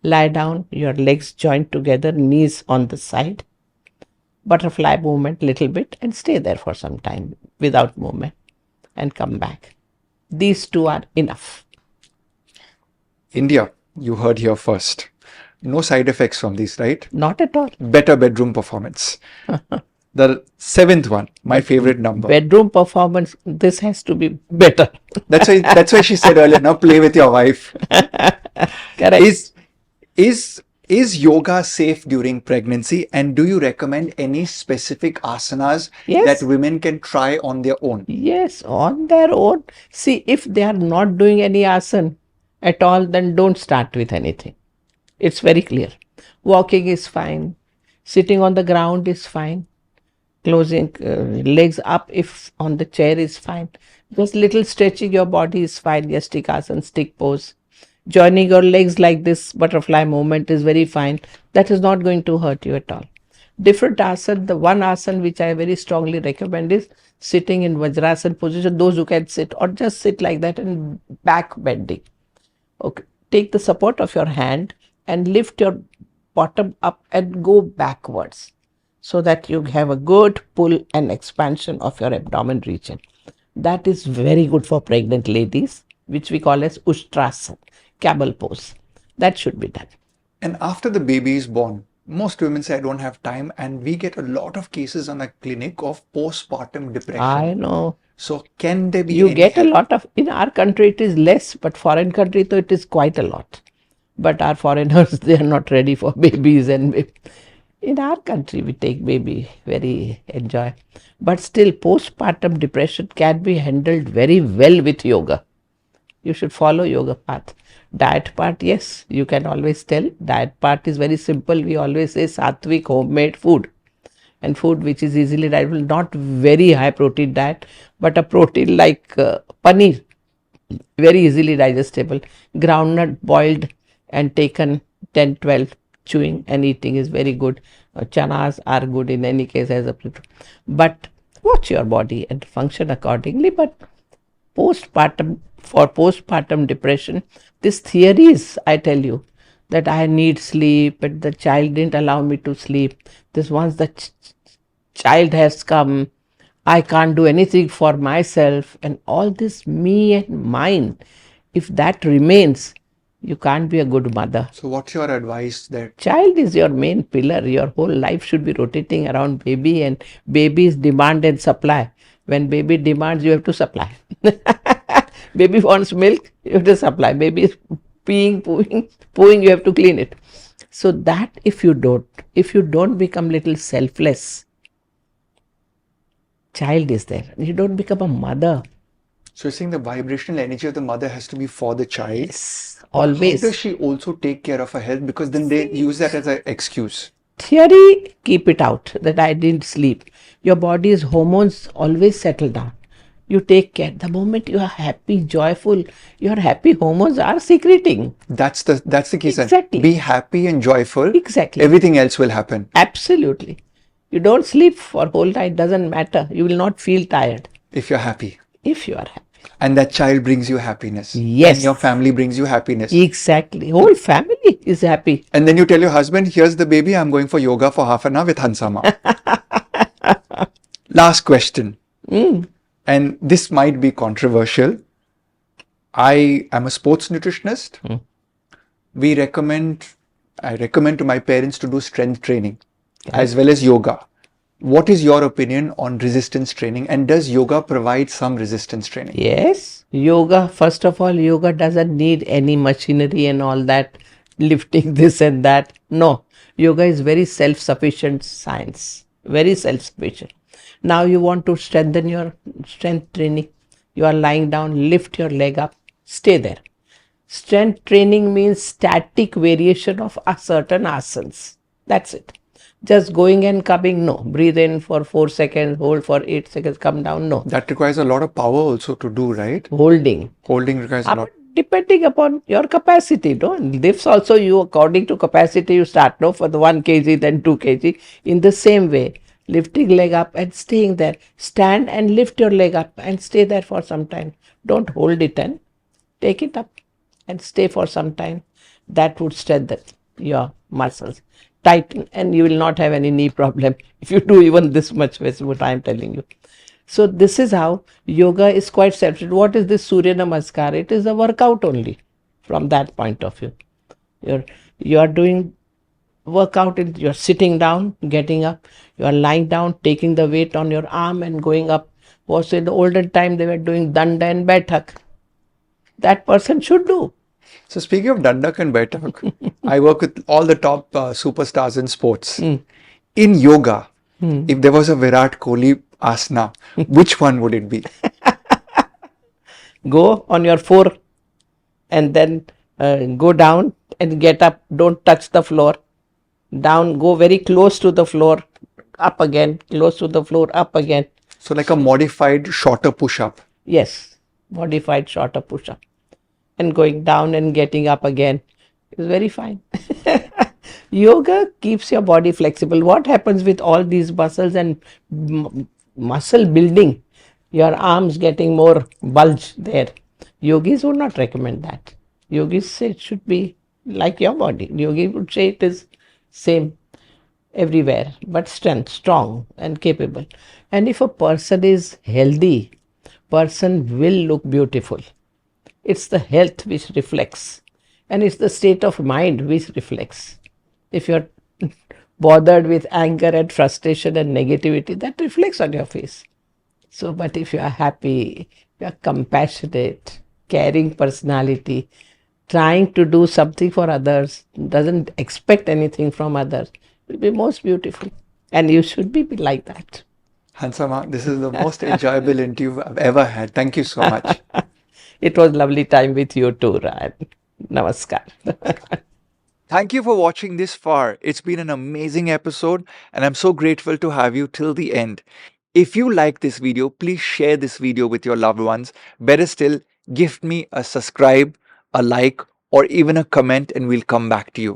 Lie down, your legs joined together, knees on the side, butterfly movement little bit, and stay there for some time without movement and come back. These two are enough. India, you heard here first. No side effects from these, right? Not at all. Better bedroom performance. The seventh one, my favorite number. Bedroom performance, this has to be better. That's why she said earlier, now play with your wife. Correct. Is yoga safe during pregnancy, and do you recommend any specific asanas Yes. that women can try on their own? Yes, on their own. See, if they are not doing any asana at all, then don't start with anything. It's very clear. Walking is fine. Sitting on the ground is fine. Closing legs up if on the chair is fine. Just little stretching your body is fine. Yastikasana, stick pose. Joining your legs like this butterfly movement is very fine. That is not going to hurt you at all. Different asana, the one asana which I very strongly recommend is sitting in Vajrasana position, those who can sit, or just sit like that and back bending. Okay. Take the support of your hand and lift your bottom up and go backwards so that you have a good pull and expansion of your abdomen region. That is very good for pregnant ladies, which we call as Ustrasana, camel pose. That should be done. And after the baby is born, most women say, I don't have time, and we get a lot of cases on a clinic of postpartum depression. I know. So can there be You any get a help? lot of, in our country it is less, but foreign country though it is quite a lot. But our foreigners, they are not ready for babies, and in our country we take baby, very enjoy. But still postpartum depression can be handled very well with yoga. You should follow yoga path. Diet part, yes, you can always tell. Diet part is very simple. We always say sattvic homemade food. And food which is easily digestible, not very high protein diet, but a protein like paneer, very easily digestible. Groundnut boiled and taken 10-12, chewing and eating is very good. Chanas are good in any case as a protein. But watch your body and function accordingly. But for postpartum depression, this theory is, I tell you, that I need sleep and the child didn't allow me to sleep. This once the child has come, I can't do anything for myself, and all this me and mine, if that remains, you can't be a good mother. So what's your advice there? Child is your main pillar. Your whole life should be rotating around baby, and baby's demand and supply. When baby demands, you have to supply. Baby wants milk, you have to supply. Baby is pooing, you have to clean it. So that if you don't become little selfless, child is there. You don't become a mother. So you're saying the vibrational energy of the mother has to be for the child. Yes, always. How does she also take care of her health? Because then they use that as an excuse. Theory, keep it out that I didn't sleep. Your body's hormones always settle down. You take care. The moment you are happy, joyful, your happy hormones are secreting. That's the key. Exactly. Be happy and joyful. Exactly. Everything else will happen. Absolutely. You don't sleep for whole night, doesn't matter. You will not feel tired. If you're happy. If you are happy. And that child brings you happiness. Yes. And your family brings you happiness. Exactly. Whole family is happy. And then you tell your husband, here's the baby, I'm going for yoga for half an hour with Hansa Maa. Last question. And this might be controversial. I am a sports nutritionist. I recommend to my parents to do strength training as well as yoga. What is your opinion on resistance training, and does yoga provide some resistance training? Yes. Yoga, first of all, yoga doesn't need any machinery and all that, lifting this and that. No. Yoga is very self-sufficient science. Very self-sufficient. Now you want to strengthen your strength training. You are lying down, lift your leg up, stay there. Strength training means static variation of a certain asanas. That's it. Just going and coming, no. Breathe in for 4 seconds, hold for 8 seconds, come down, no. That requires a lot of power also to do, right? Holding. Holding requires a lot. Depending upon your capacity, no? Lifts also, you according to capacity, you start, no? For the 1 kg, then 2 kg. In the same way, lifting leg up and staying there. Stand and lift your leg up and stay there for some time. Don't hold it and take it up and stay for some time. That would strengthen your muscles. Tighten, and you will not have any knee problem if you do even this much, is what I am telling you. So this is how yoga is quite separate. What is this Surya Namaskar? It is a workout only from that point of view. You are doing workout, you're sitting down, getting up, you are lying down, taking the weight on your arm and going up. Was in the olden time they were doing danda and baitak. That person should do. So speaking of dandak and baitak, I work with all the top superstars in sports. In yoga, if there was a Virat Kohli asana, which one would it be? Go on your four and then go down and get up. Don't touch the floor. Down, go very close to the floor, up again, close to the floor, up again. So like a modified shorter push-up. Yes, modified shorter push-up. And going down and getting up again is very fine. Yoga keeps your body flexible. What happens with all these muscles and muscle building? Your arms getting more bulge there. Yogis would not recommend that. Yogis say it should be like your body. Yogi would say it is same everywhere, but strong and capable. And if a person is healthy, person will look beautiful. It's the health which reflects, and it's the state of mind which reflects. If you're bothered with anger and frustration and negativity, that reflects on your face. So, but if you are happy, you are compassionate, caring personality, trying to do something for others, doesn't expect anything from others, will be most beautiful. And you should be like that. Hansa Maa, this is the most enjoyable interview I've ever had. Thank you so much. It was lovely time with you too, Ryan. Namaskar. Thank you for watching this far. It's been an amazing episode and I'm so grateful to have you till the end. If you like this video, please share this video with your loved ones. Better still, gift me a subscribe, a like, or even a comment and we'll come back to you.